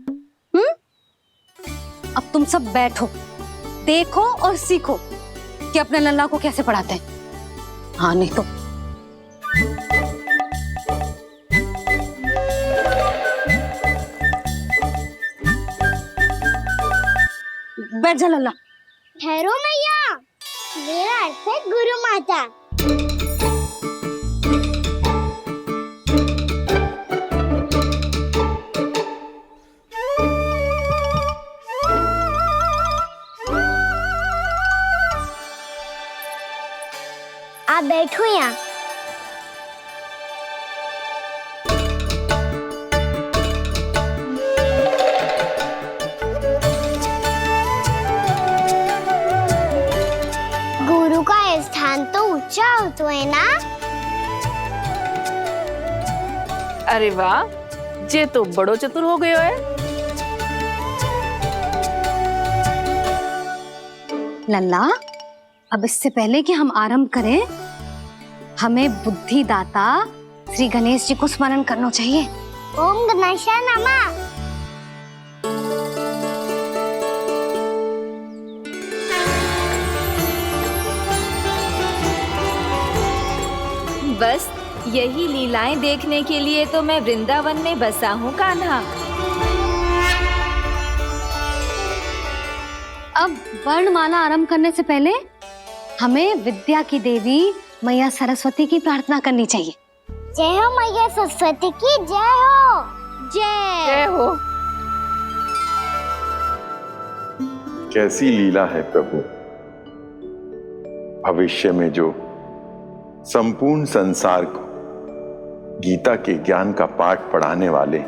अब तुम सब बैठो, देखो और सीखो कि अपने लल्ला को कैसे पढ़ाते हैं। हाँ नहीं तो बैठ जा लल्ला। ठहरो मैया, मेरा अर्थ है गुरु माता। आप बैठो यहाँ। गुरु का स्थान तो ऊंचा होता है ना? अरे वाह, जे तो बड़ो चतुर हो गयो है। लल्ला, अब इससे पहले कि हम आरंभ करें, हमें बुद्धिदाता श्री गणेश जी को स्मरण करना चाहिए। ओम गणेशाय नमः। बस यही लीलाएं देखने के लिए तो मैं वृंदावन में बसा हूँ कान्हा। अब वर्णमाला आरंभ करने से पहले हमें विद्या की देवी मैया सरस्वती की प्रार्थना करनी चाहिए। जय हो मैया सरस्वती की, जय हो। जय हो। कैसी लीला है प्रभु। भविष्य में जो संपूर्ण संसार को गीता के ज्ञान का पाठ पढ़ाने वाले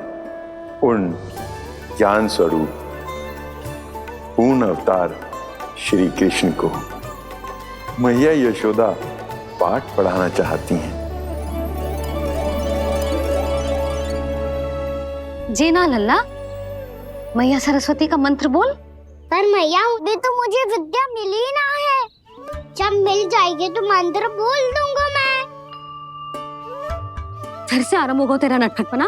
उन ज्ञान स्वरूप पूर्ण अवतार श्री कृष्ण को मैया यशोदा पाठ पढ़ाना चाहती हैं। जी ना लल्ला, मैया सरस्वती का मंत्र बोल। पर मैया, अभी तो मुझे विद्या मिली ना है। जब मिल जाएगी तो मंत्र बोल दूंगा मैं। फिर से आरंभ होगा तेरा नटखटपना।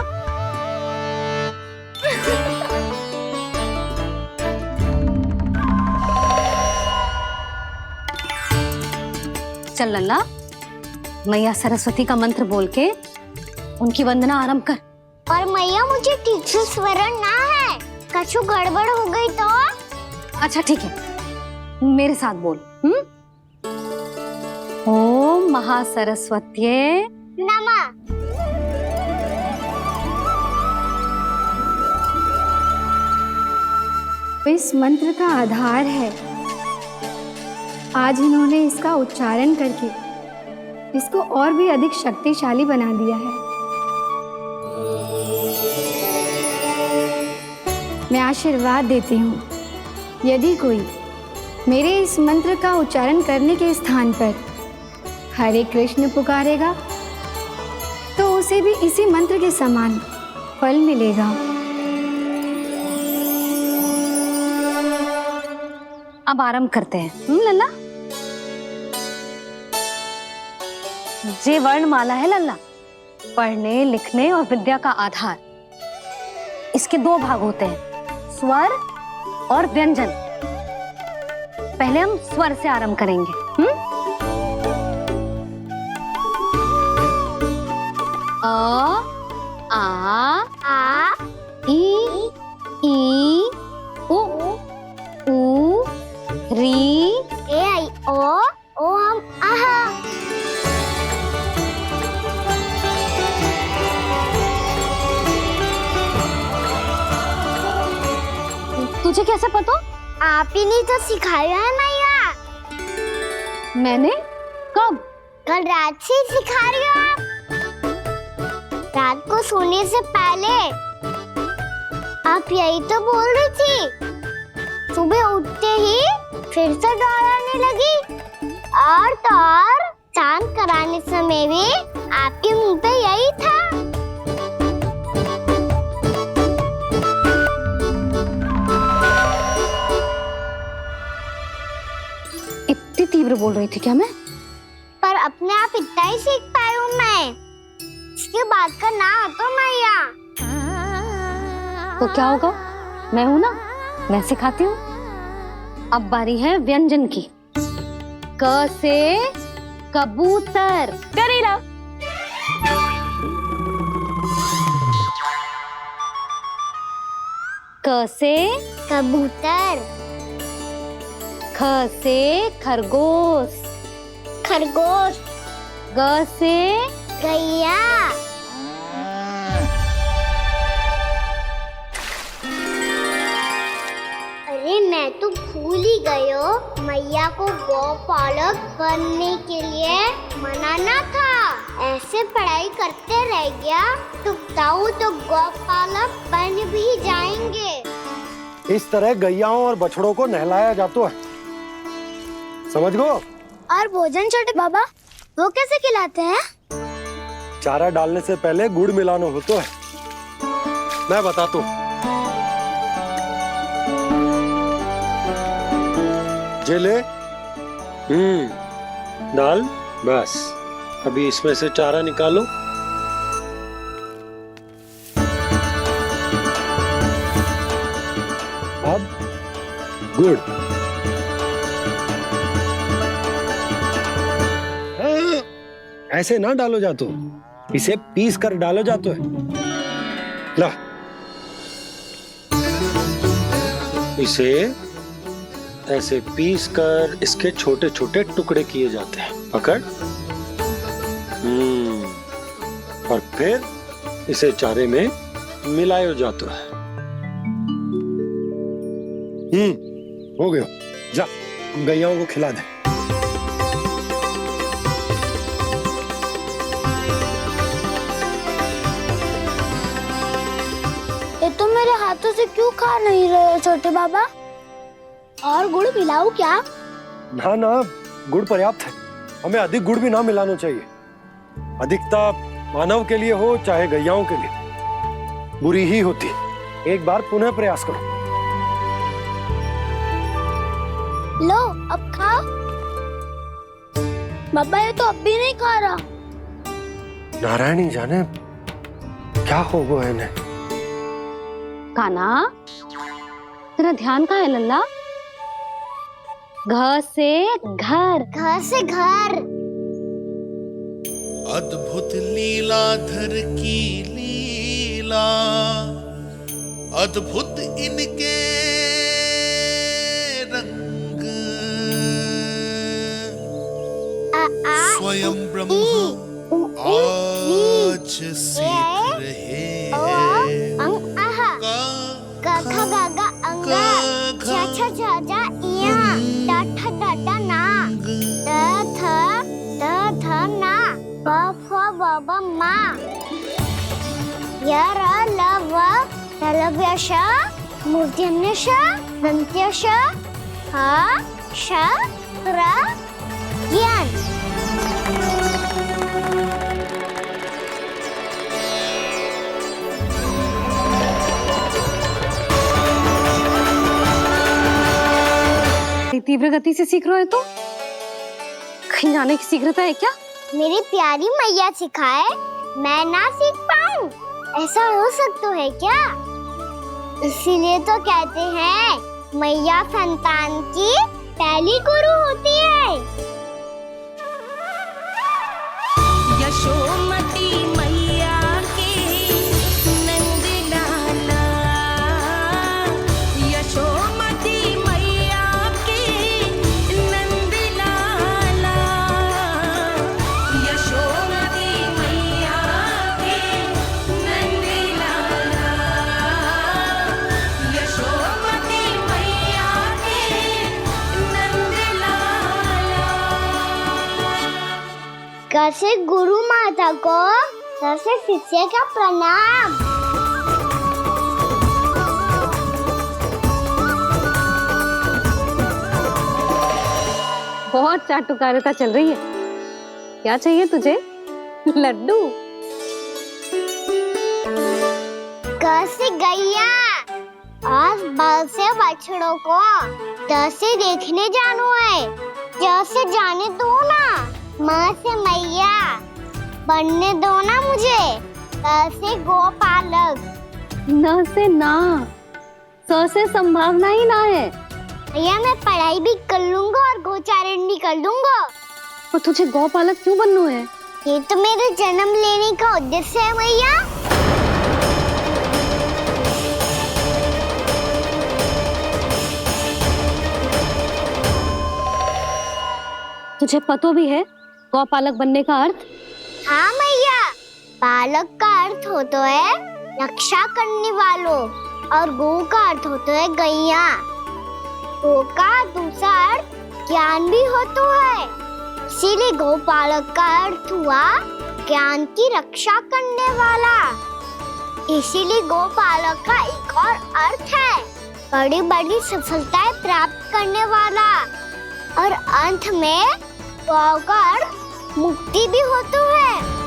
चल लल्ला, मैया सरस्वती का मंत्र बोल के उनकी वंदना आरंभ कर। पर मैया, मुझे ठीक से स्मरण ना है, कछु गड़बड़ हो गई तो? अच्छा ठीक है, मेरे साथ बोल। ओम महासरस्वत्ये नमः। इस मंत्र का आधार है। आज इन्होंने इसका उच्चारण करके इसको और भी अधिक शक्तिशाली बना दिया है। मैं आशीर्वाद देती हूँ, यदि कोई मेरे इस मंत्र का उच्चारण करने के स्थान पर हरे कृष्ण पुकारेगा तो उसे भी इसी मंत्र के समान फल मिलेगा। अब आरंभ करते हैं। लल्ला, जे वर्णमाला है लल्ला, पढ़ने लिखने और विद्या का आधार। इसके दो भाग होते हैं, स्वर और व्यंजन। पहले हम स्वर से आरंभ करेंगे। अ, आ, ई, उ, री, ए, आई, ओ हम आहा। तुझे कैसे पता? आप ही ने तो सिखाया है मैया। मैंने? कब? कल रात से सिखा रही हो आप। रात को सोने से पहले आप यही तो बोल रही थी। सुबह उठते ही फिर से दोहराने लगी, और तो और स्नान कराने समय भी आपके मुंह पे यही था। इतनी तीव्र बोल रही थी क्या मैं? पर अपने आप इतना ही सीख पाई हूँ मैं। के बात का ना तो मैया। तो क्या होगा, मैं हूं ना, मैं सिखाती हूँ। अब बारी है व्यंजन की। क से कबूतर। करेला। क से कबूतर। ख से खरगोश। खरगोश। ग से गैया। अरे मैं तो भूल ही गई हूँ, मैया को गौपालक बनने के लिए मनाना था। ऐसे पढ़ाई करते रह गया तो ताऊ तो गौपालक बन भी जाएंगे। इस तरह गैयाओं और बछड़ों को नहलाया जाता है, समझ गो। और भोजन छोटे बाबा वो कैसे खिलाते हैं? चारा डालने से पहले गुड़ मिलाना होता है, मैं बताता हूँ। जे ले, डाल, बस। अभी इसमें से चारा निकालो। अब गुड़। ऐसे ना डालो जातो, इसे पीस कर डालो जातो है। ला, इसे ऐसे पीस कर इसके छोटे छोटे टुकड़े किए जाते हैं। पकड़। और फिर इसे चारे में मिलाया जाता है। हो गया, जा गैयाओं को खिला दे। ये तो मेरे हाथों से क्यों खा नहीं रहे हो छोटे बाबा? और गुड़ मिलाऊं क्या? ना ना, गुड़ पर्याप्त है। हमें अधिक गुड़ भी ना मिलाना चाहिए। अधिकता मानव के लिए हो चाहे गैयाओं के लिए बुरी ही होती। एक बार पुनः प्रयास करो। लो अब खाओ। बाबा ये तो अब भी नहीं खा रहा। नारायणी जाने क्या हो गया है इन्हें। कान्हा, तेरा ध्यान कहाँ है लल्ला? घ से घर। घर से घर। अद्भुत लीलाधर की लीला, अद्भुत इनके रंग, स्वयं ब्रह्मा आज सीख रहे हैं। गा गा गा अंगा, छा छा छा जा इया, डा ठा डा डा ना, दा धा ना, बा फा बा बा मा, या रा ला वा, रलव्यशा, मूर्ध्यन्यशा, दन्त्यशा, हा शा रा ज्ञान। तीव्र गति से सीख रहे हो तो कहीं जाने की शीघ्रता है क्या? मेरी प्यारी मैया सिखाए, मैं ना सीख पाऊं, ऐसा हो सकता है क्या? इसीलिए तो कहते हैं मैया संतान की पहली गुरु होती है। यशोमती मैया के नंद लाला, यशोमती मैया के नंद लाला, यशोमती मैया के नंद लाला, यशोमती मैया के नंद लाला। कैसे गुरु माता को कैसे शिष्य का प्रणाम। बहुत चाटुकारिता चल रही है। क्या चाहिए तुझे? लड्डू। कैसे गैया आज बाल से बछड़ों को कैसे देखने जानो है, जैसे जाने दो ना। माँ से मैया, बनने दो ना मुझे। से गोपालक। न से ना, स से संभावना ही ना है। भैया मैं पढ़ाई भी कर लूंगा और गोचारण भी कर लूंगा। तो तुझे गौपालक क्यों बनना है? ये तो मेरे जन्म लेने का उद्देश्य है भैया। तुझे पता भी है गौपालक बनने का अर्थ? हाँ भैया, पालक का अर्थ होता है रक्षा करने वालों और गौ का अर्थ होता है गैया। गौ का दूसरा अर्थ ज्ञान भी होता है, इसीलिए गौपालक का अर्थ हुआ ज्ञान की रक्षा करने वाला। इसीलिए गौपालक का एक और अर्थ है बड़ी बड़ी सफलताएं प्राप्त करने वाला, और अंत में गौ का अर्थ मुक्ति भी होता है।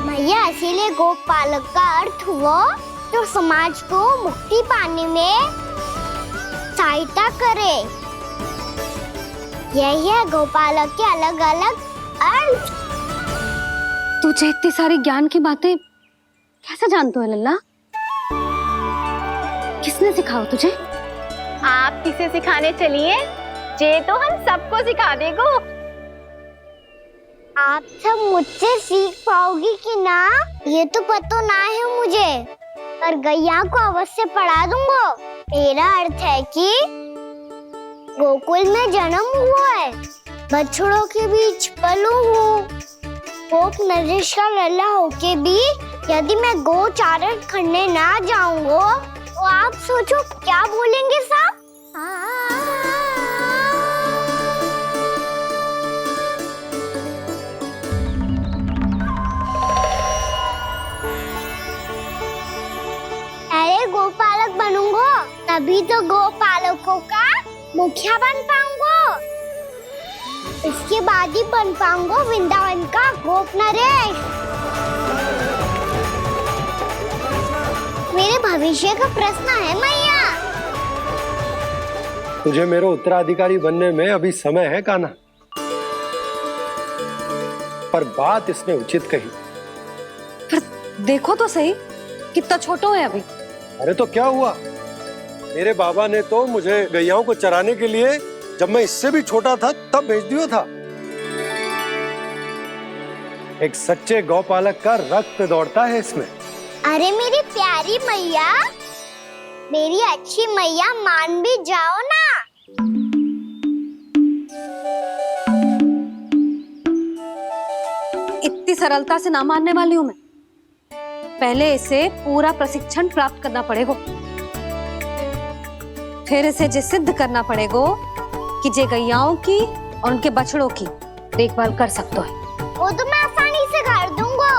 भैया इसीलिए गोपालक का अर्थ हुआ जो समाज को मुक्ति पाने में सहायता करे। यही है गोपालक के अलग अलग अर्थ। तुझे इतनी सारी ज्ञान की बातें कैसे जानते हो लल्ला? किसने सिखाओ तुझे? आप किसे सिखाने चलिए, जे तो हम सबको सिखा देगो। आप सब मुझसे सीख पाओगी कि ना ये तो पता ना है मुझे, पर गैया को अवश्य पढ़ा दूंगा। मेरा अर्थ है कि गोकुल में जन्म हुआ है, बछड़ों के बीच पलू हूँ, गोप नरेश का लल्ला होके भी यदि मैं गोचारण करने ना जाऊंगा तो आप सोचो क्या बोलेंगे सब? अरे गोपालक बनूंगा तभी तो गोपालकों का मुखिया बन पाऊंगा। इसके बाद ही बन पाऊंगा वृंदावन का गोप नरेश। मेरे भविष्य का प्रश्न है मैया। तुझे मेरे उत्तराधिकारी बनने में अभी समय है कान्हा, पर बात इसने उचित कही। पर देखो तो सही कितना छोटा है अभी। अरे तो क्या हुआ, मेरे बाबा ने तो मुझे गैयाओं को चराने के लिए जब मैं इससे भी छोटा था तब भेज दिया था। एक सच्चे गौपालक का रक्त दौड़ता है इसमें। अरे मेरी प्यारी मैया, मेरी अच्छी मैया, मान भी जाओ ना। इतनी सरलता से ना मानने वाली हूँ मैं। पहले इसे पूरा प्रशिक्षण प्राप्त करना पड़ेगा, फिर इसे जे सिद्ध करना पड़ेगा कि जे गैयाओं की और उनके बछड़ों की देखभाल कर सकता है। वो तो मैं आसानी से कर दूंगा।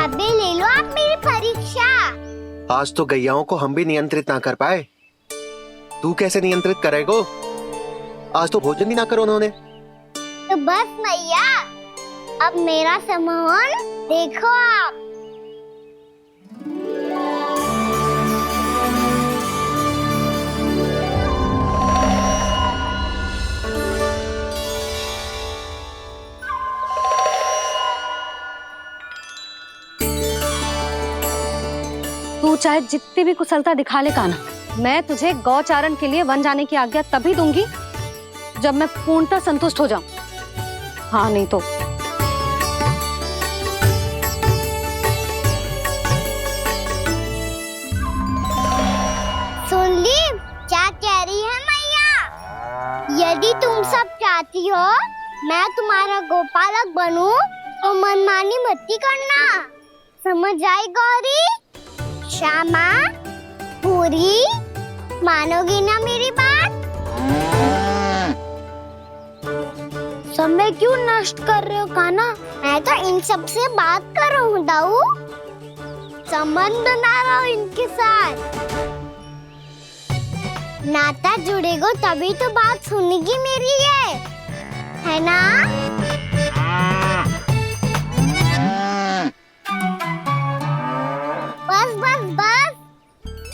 अबे ले लो आप मेरी परीक्षा। आज तो गैयाओं को हम भी नियंत्रित ना कर पाए, तू कैसे नियंत्रित करेगो? आज तो भोजन ही ना करो उन्होंने। तो बस मैया, अब मेरा सम्मान देखो आप। तू चाहे जितनी भी कुशलता दिखा ले कान्हा, मैं तुझे गौचारण के लिए वन जाने की आज्ञा तभी दूंगी जब मैं पूर्णतः संतुष्ट हो जाऊं। हाँ नहीं तो सुन ली क्या कह रही है मैया? यदि तुम सब चाहती हो मैं तुम्हारा गोपालक बनूं तो मनमानी मत करना, समझ आई गौरी? श्यामा, पूरी, मानोगी ना मेरी बात? समय क्यों नष्ट कर रहे हो कान्हा? मैं तो इन सब से बात कर रहा हूँ दाऊ, संबंध बना रहा हूँ इनके साथ। नाता जुड़ेगा तभी तो बात सुनेगी मेरी है ना? बस बस बस,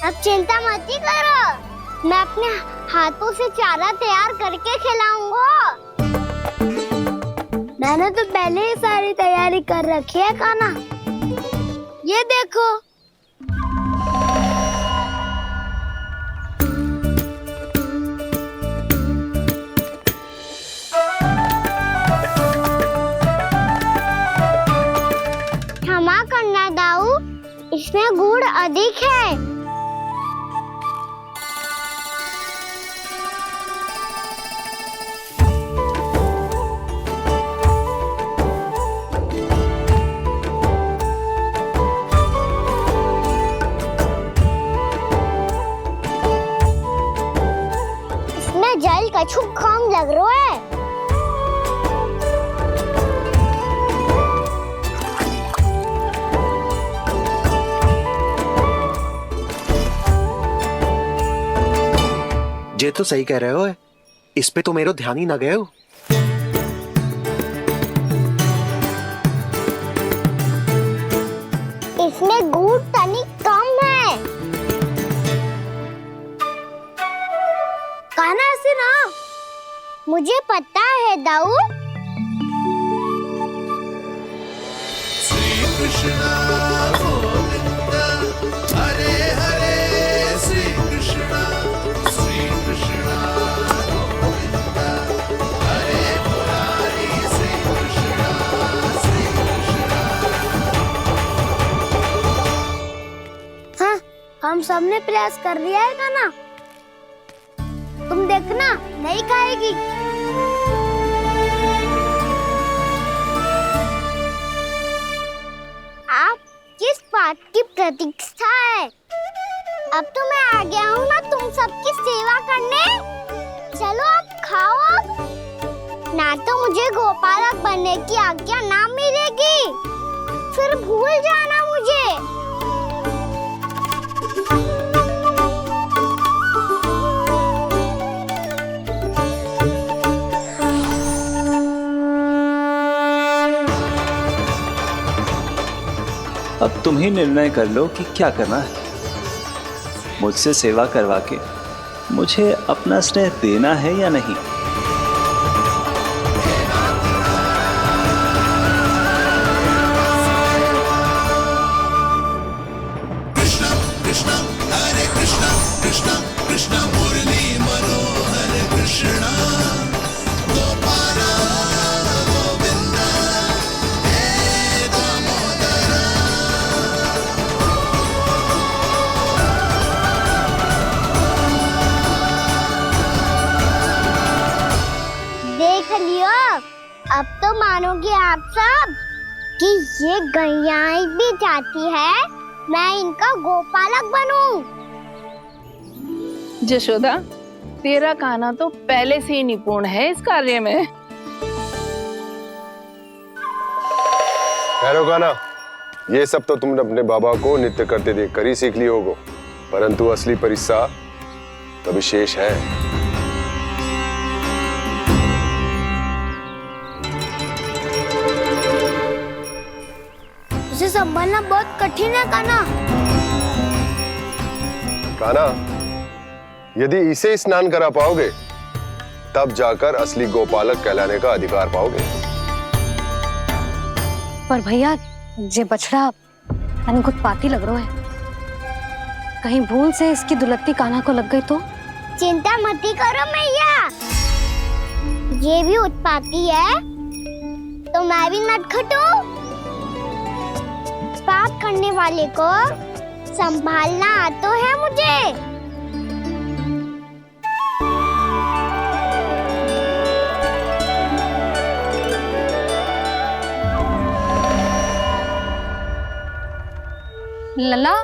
अब चिंता मत ही करो, मैं अपने हाथों से चारा तैयार करके खिलाऊंगा। मैंने तो पहले ही सारी तैयारी कर रखी है कान्हा। ये देखो। क्षमा करना दाऊ, इसमें गुड़ अधिक है। इसमें जल कछु कम लग रहा है। ये तो सही कह रहे हो, इस पे तो मेरो ध्यान ही ना गए हो। इसमें गुड़ तनिक कम है। कान्हा से ना, मुझे पता है दाऊ। श्री कृष्ण गोविंद हरे हरे, श्री कृष्ण गोविंद हरे मुरारी, श्री कृष्ण। हाँ, हम सबने प्रयास कर लिया है कान्हा। तुम देखना, नहीं खाएगी। आप किस बात की प्रतीक्षा है? अब तो मैं आ गया हूँ ना तुम सबकी सेवा करने। चलो अब खाओ अब। ना तो मुझे गोपालक बनने की आज्ञा ना मिलेगी, फिर भूल जाना मुझे। अब तुम ही निर्णय कर लो कि क्या करना है। मुझसे सेवा करवा के मुझे अपना स्नेह देना है या नहीं। कृष्ण कृष्ण हरे कृष्ण, कृष्ण कृष्ण मुरली मनोहर कृष्ण, गोपाल गोविंद हे दामोदर। देख लियो, अब तो मानोगे आप सब कि ये गैयाएं भी चाहती है मैं इनका गोपालक बनूं। जशोदा, तेरा कान्हा तो पहले से ही निपुण है इस कार्य में। ठहरो कान्हा, ये सब तो तुमने अपने बाबा को नृत्य करते देख कर ही सीख ली होगो, परंतु असली परिश्रम तो विशेष है। उसे संभालना बहुत कठिन है कान्हा। कान्हा, यदि इसे स्नान करा पाओगे तब जाकर असली गोपालक कहलाने का अधिकार पाओगे। पर भैया, ये बछड़ा तनिक उत्पाती लग रहा है। कहीं भूल से इसकी दुलत्ती कान्हा को लग गई तो? चिंता मती करो मैया, ये भी उत्पाती है तो मैं भी नटखट हूँ। पाप करने वाले को संभालना आता है मुझे। लला,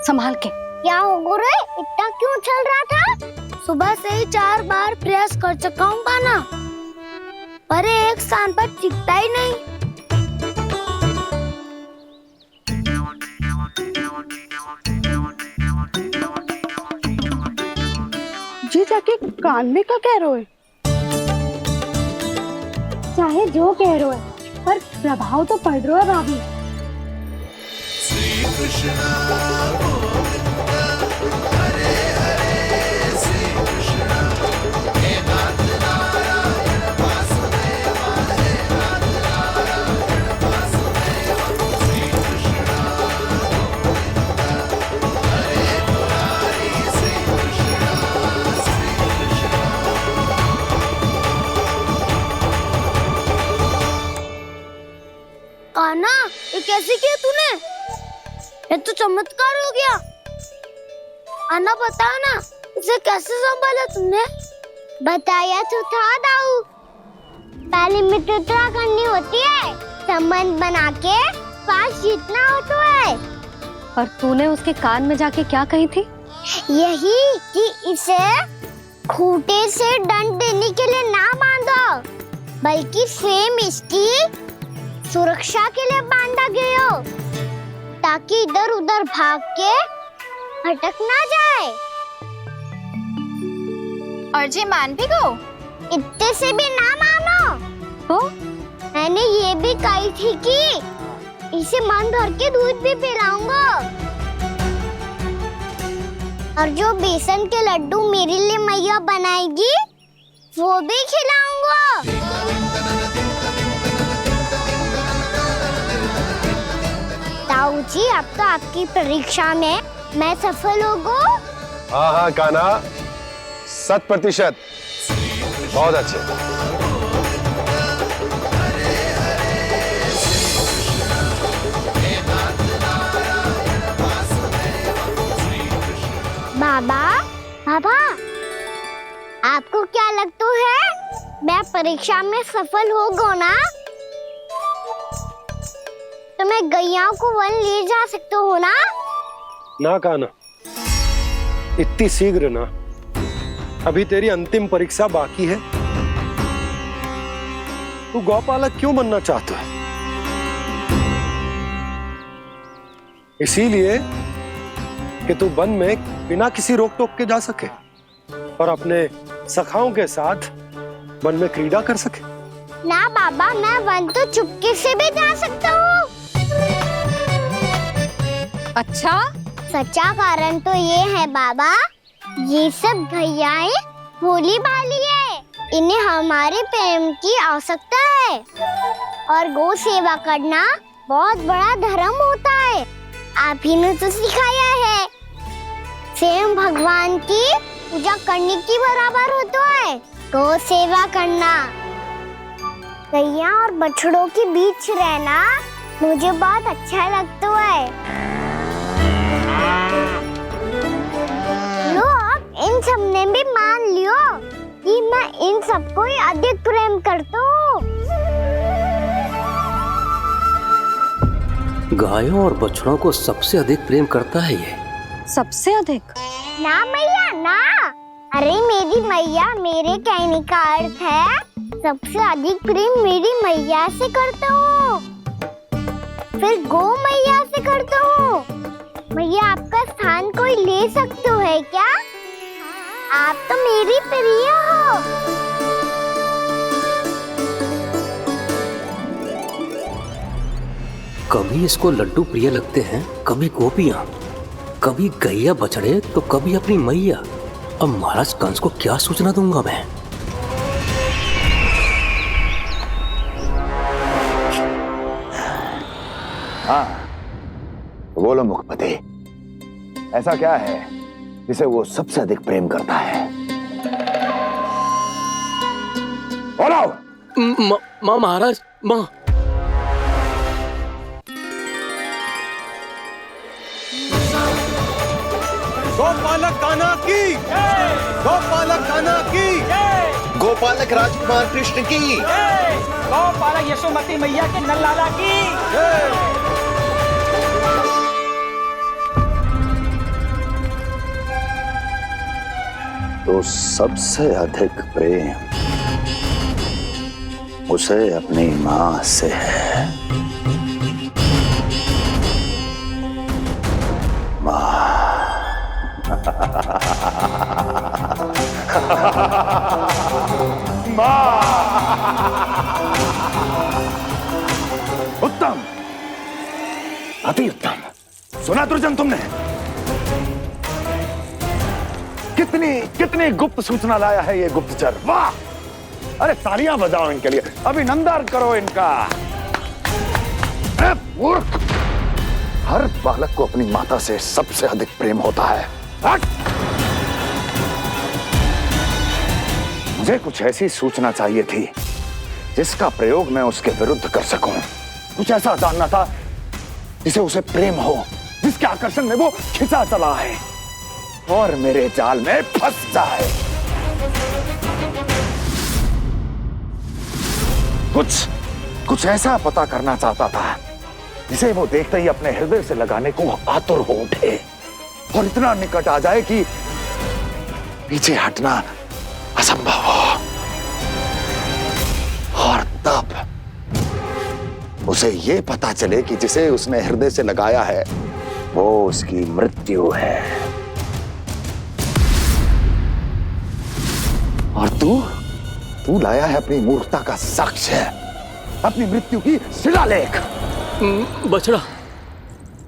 संभाल के। क्या हो गुरु, इतना क्यों चल रहा था? सुबह से ही 4 बार प्रयास कर चुका हूँ कान्हा, पर एक स्थान पर टिकता ही नहीं। जी जाके कान में क्या कह रहे हो? चाहे जो कह रहे हो, पर प्रभाव तो पड़ रहा है भाभी। श्री कृष्ण गोविंद हरे हरे, श्री कृष्ण हे नाथ नारायण वासुदेव हे कान्हा, ये कैसे किया तूने? ये तो चमत्कार हो गया। अन्ना बता ना, इसे कैसे संभाला तुमने? बताया तो था दाऊ। पहले मित्रता करनी होती है, संबंध बना के पास जीतना होता है। और तूने उसके कान में जाके क्या कही थी? यही कि इसे खूंटे से दंड देने के लिए ना बांधो, बल्कि स्वयं इसकी सुरक्षा के लिए बांधा गया हो, ताकि इधर उधर भाग के भटक ना जाए। और जी मान भी गो? इतने से भी ना मानो। तो मैंने ये भी कही थी कि इसे मन भर के दूध भी पिलाऊंगा, और जो बेसन के लड्डू मेरे लिए मैया बनाएगी वो भी खिलाऊंगा। ताऊ जी, अब तो आपकी परीक्षा में मैं सफल होगा। हाँ हाँ कान्हा, 100%। बहुत अच्छे। बाबा, बाबा, आपको क्या लगता है मैं परीक्षा में सफल होगा ना? तो मैं गैया को वन ले जा सकता हूँ ना? ना कान्हा, इतनी शीघ्र ना। अभी तेरी अंतिम परीक्षा बाकी है। तू गौपालक क्यों बनना चाहता है? इसीलिए कि तू वन में बिना किसी रोक टोक के जा सके और अपने सखाओं के साथ वन में क्रीड़ा कर सके। ना बाबा, मैं वन तो चुपके से भी जा सकता हूँ। अच्छा? सच्चा कारण तो ये है बाबा, ये सब भैयाएं भोली भाली है, इन्हें हमारे प्रेम की आवश्यकता है, और गौ सेवा करना बहुत बड़ा धर्म होता है। आप ही ने तो सिखाया है, स्वयं भगवान की पूजा करने की बराबर होता है गौ सेवा करना। गैया और बछड़ों के बीच रहना मुझे बहुत अच्छा लगता है। लो, अब इन सब ने भी मान लियो कि मैं इन सबको ही अधिक प्रेम करता हूँ। गायों और बछड़ों को सबसे अधिक प्रेम करता है ये। सबसे अधिक? ना मैया ना, अरे मेरी मैया, मेरे कहने का अर्थ है सबसे अधिक प्रेम मेरी मैया से करता हूँ, फिर गौ मैया से करता हूँ। मैया, आपका स्थान कोई ले सकते है क्या? आप तो मेरी प्रिय हो। कभी इसको लड्डू प्रिय लगते हैं, कभी गोपियां, कभी गैया बछड़े, तो कभी अपनी मैया। अब महाराज कंस को क्या सूचना दूंगा मैं? हाँ, बोलो मुखपति, ऐसा क्या है जिसे वो सबसे अधिक प्रेम करता है? बोलो। माँ महाराज, माँ। गोपालक कान्हा की, गोपालक कान्हा की, गोपालक राजकुमार कृष्ण की, गौपालक यशोमती मैया के नल्लाला की। तो सबसे अधिक प्रेम उसे अपनी मां से है। उत्तम, अति उत्तम। सुना दुर्जन तुमने? कितनी कितनी गुप्त सूचना लाया है ये गुप्तचर। वाह! अरे तालियां बजाओ इनके लिए, अभिनंदन करो इनका। मूर्ख! हर बालक को अपनी माता से सबसे अधिक प्रेम होता है। मुझे कुछ ऐसी सूचना चाहिए थी जिसका प्रयोग मैं उसके विरुद्ध कर सकूं, कुछ ऐसा जानना था जिसे उसे प्रेम हो, जिसके आकर्षण में वो खिंचा चला है और मेरे जाल में फंस जाए। कुछ ऐसा पता करना चाहता था जिसे वो देखते ही अपने हृदय से लगाने को आतुर हो उठे और इतना निकट आ जाए कि पीछे हटना असंभव हो। और तब उसे ये पता चले कि जिसे उसने हृदय से लगाया है वो उसकी मृत्यु है। और तू लाया है अपनी मूर्खता का साक्ष्य, अपनी मृत्यु की शिलालेख। बछड़ा।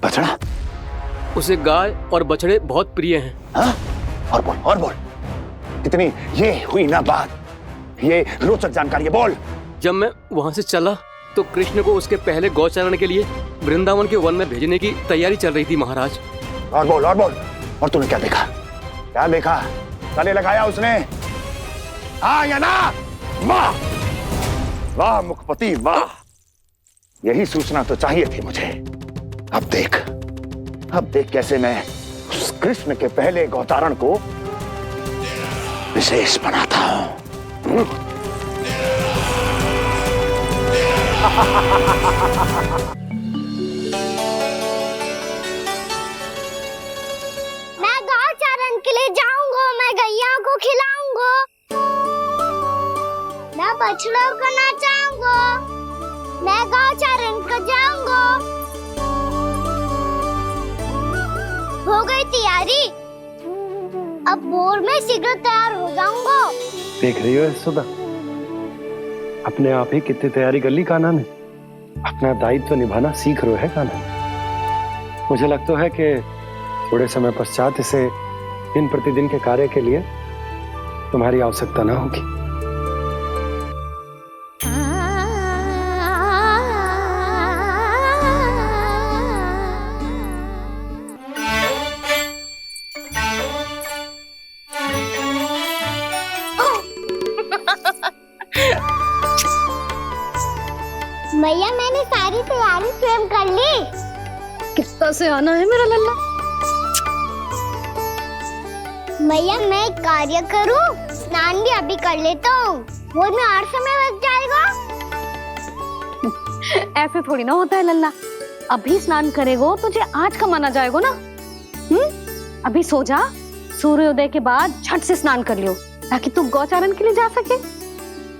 बछड़ा? उसे गाय और बछड़े बहुत प्रिय हैं। हाँ? और बोल कितनी ये हुई ना बात, ये रोचक जानकारी है, बोल। जब मैं वहां से चला तो कृष्ण को उसके पहले गौचारण के लिए वृंदावन के वन में भेजने की तैयारी चल रही थी महाराज। और बोल। और तूने क्या देखा? गले लगाया उसने? हाँ या ना? वाह मुखपति वाह, यही सूचना तो चाहिए थी मुझे। अब देख कैसे मैं उस कृष्ण के पहले गौचारण को विशेष बनाता हूं। मैं गौचारण के लिए जाऊंगा, मैं गैया को खिलाऊंगा, मैं बछड़ों को नचाऊंगा, मैं गौचारण को जाऊंगा। हो गई तैयारी, अब भोर में शीघ्र तैयार हो जाऊंगा। देख रही हो सुधा, अपने आप ही कितनी तैयारी कर ली कान्हा ने। अपना दायित्व निभाना सीख रहे है कान्हा। मुझे लगता है कि थोड़े समय पश्चात इसे दिन प्रतिदिन के कार्य के लिए तुम्हारी आवश्यकता ना होगी। मैया मैंने सारी तैयारी स्वयं कर ली। कितना से आना है मेरा लल्ला? मैया मैं एक कार्य करूं, स्नान भी अभी कर लेता हूँ, वो में और समय लग जाएगा। ऐसे थोड़ी ना होता है लल्ला, अभी स्नान करेगो तुझे आज का माना जाएगा ना। अभी सो जा, सूर्योदय के बाद झट से स्नान कर लियो ताकि तू गौचारण के लिए जा सके।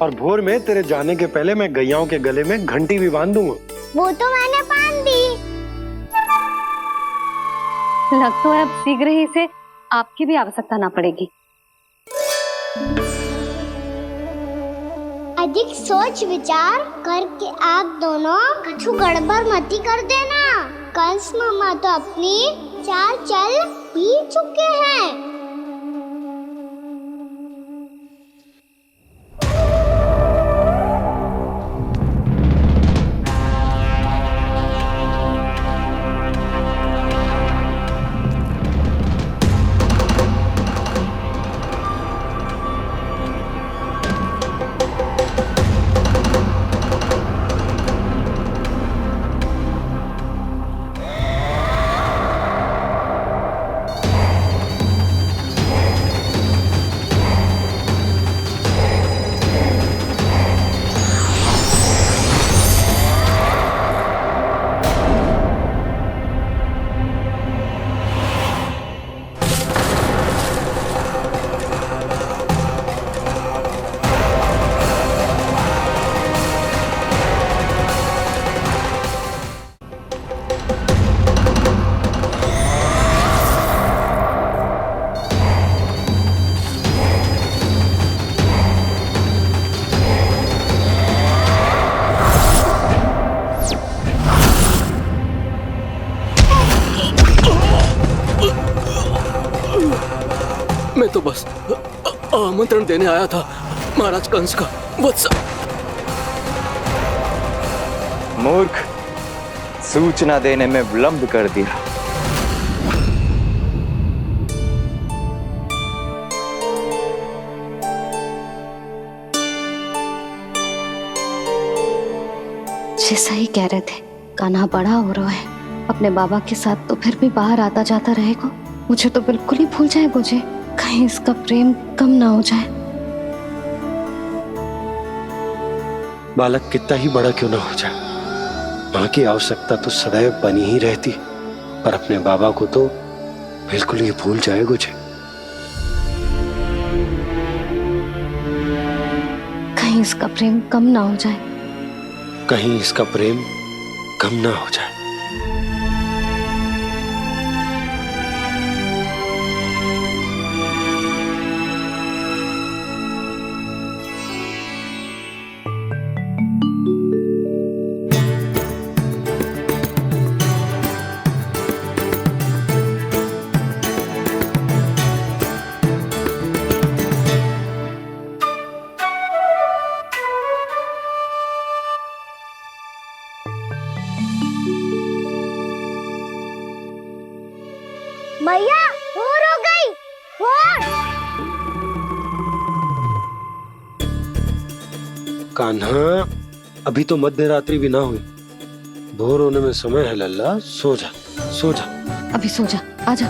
और भोर में तेरे जाने के पहले मैं गैयाओं के गले में घंटी भी बांध दूंगा। वो तो मैंने बांध दी। लग तो है अब शीघ्र ही से आपकी भी आवश्यकता ना पड़ेगी। अधिक सोच विचार करके आप दोनों कछु गड़बड़ मती कर देना। कंस मामा तो अपनी चाल चल भी चुके हैं। मैं तो बस आमंत्रण देने आया था महाराज कंस का। वत्स मूर्ख, सूचना देने में विलंब कर दिया। जी सही कह रहे थे, कान्हा बड़ा हो रहा है, अपने बाबा के साथ तो फिर भी बाहर आता जाता रहेगा। मुझे तो बिल्कुल ही भूल जाए मुझे, कहीं इसका प्रेम कम ना हो जाए। बालक कितना ही बड़ा क्यों ना हो जाए, माँ की आवश्यकता तो सदैव बनी ही रहती, पर अपने बाबा को तो बिल्कुल ही भूल जाए मुझे। कहीं इसका प्रेम कम ना हो जाए, कहीं इसका प्रेम कम ना हो जाए। मैया भोर हो गई, भोर। कान्हा, अभी तो मध्य रात्रि भी ना हुई, भोर होने में समय है लल्ला, सो जा सो जा। अभी सो जा, आजा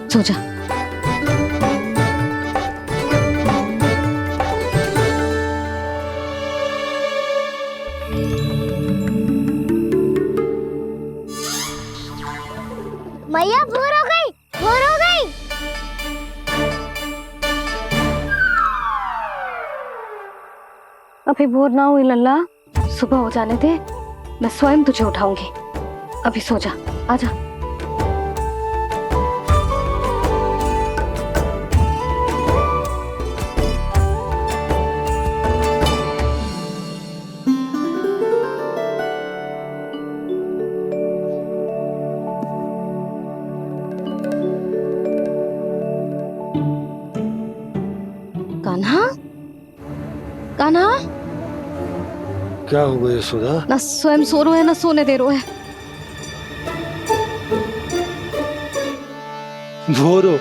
सो जा। मैया भोर हो गई, भोर हो गई। अभी भोर ना हुई लल्ला, सुबह हो जाने दे, मैं स्वयं तुझे उठाऊंगी। अभी सो जा, आजा। कान्हा, कान्हा, क्या हो गया यशोदा? ना स्वयं सो रो है ना सोने दे रो है। भोर हो।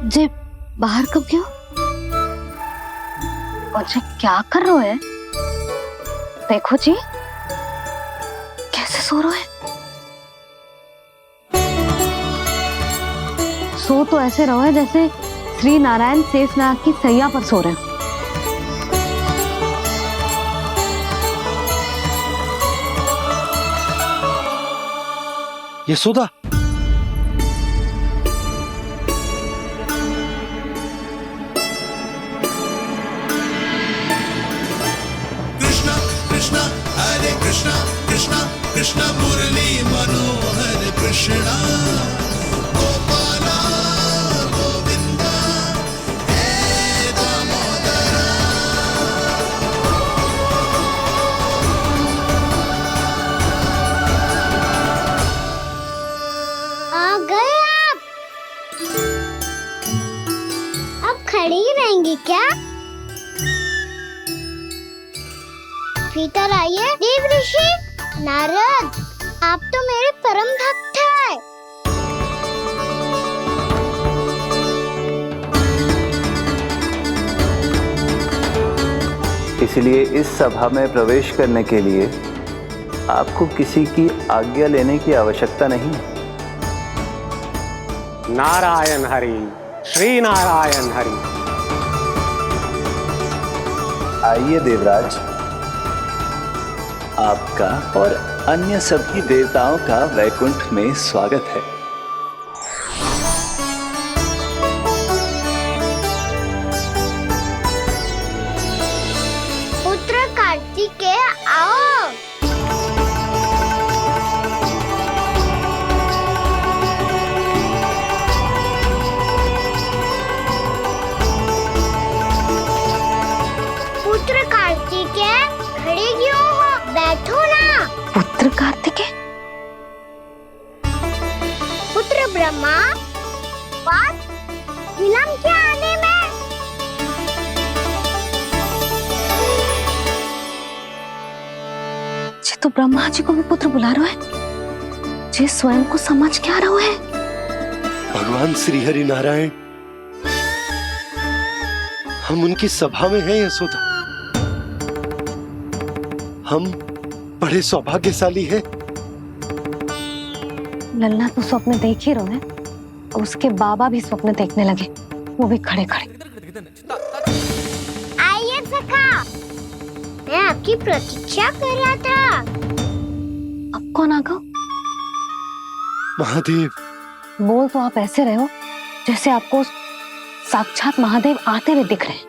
जे बाहर कब क्यों? मुझे क्या कर रहे हो है? देखो जी, कैसे सो रहे हैं। सो तो ऐसे रहो है जैसे श्री नारायण शेषनाग की सैया पर सो रहे हैं। यशोदा, कृष्णा कृष्णा हरे कृष्णा कृष्णा कृष्णा मुरली मनोहर कृष्णा गोपाला गोविंदा हे दामोदरा। आ गए आप। अब खड़ी ही रहेंगी क्या? भीतर आइए। देव ऋषि नारद, आप तो मेरे परम भक्त हैं। इसलिए इस सभा में प्रवेश करने के लिए आपको किसी की आज्ञा लेने की आवश्यकता नहीं है। नारायण हरि, श्री नारायण हरि। आइए देवराज, आपका और अन्य सभी देवताओं का वैकुंठ में स्वागत है। पुत्र कार्तिकेय आओ। पुत्र कार्तिकेय खड़े क्यों हो? बैठो ना। पुत्र कार्तिकेय, पुत्र ब्रह्मा, बस विलंब क्या आने में? जे तो ब्रह्मा जी को भी पुत्र बुला रहा है, जे स्वयं को समझ क्या रहा है। भगवान श्री हरि नारायण, हम उनकी सभा में हैं यशोदा। हम बड़े सौभाग्यशाली हैं। लल्ला तो स्वप्न देख ही रहे हैं, उसके बाबा भी स्वप्न देखने लगे, वो भी खड़े खड़े। आइए सखा, मैं आपकी प्रतीक्षा कर रहा था। अब कौन आ गया? महादेव। बोल तो आप ऐसे रहे हो जैसे आपको साक्षात महादेव आते हुए दिख रहे हैं।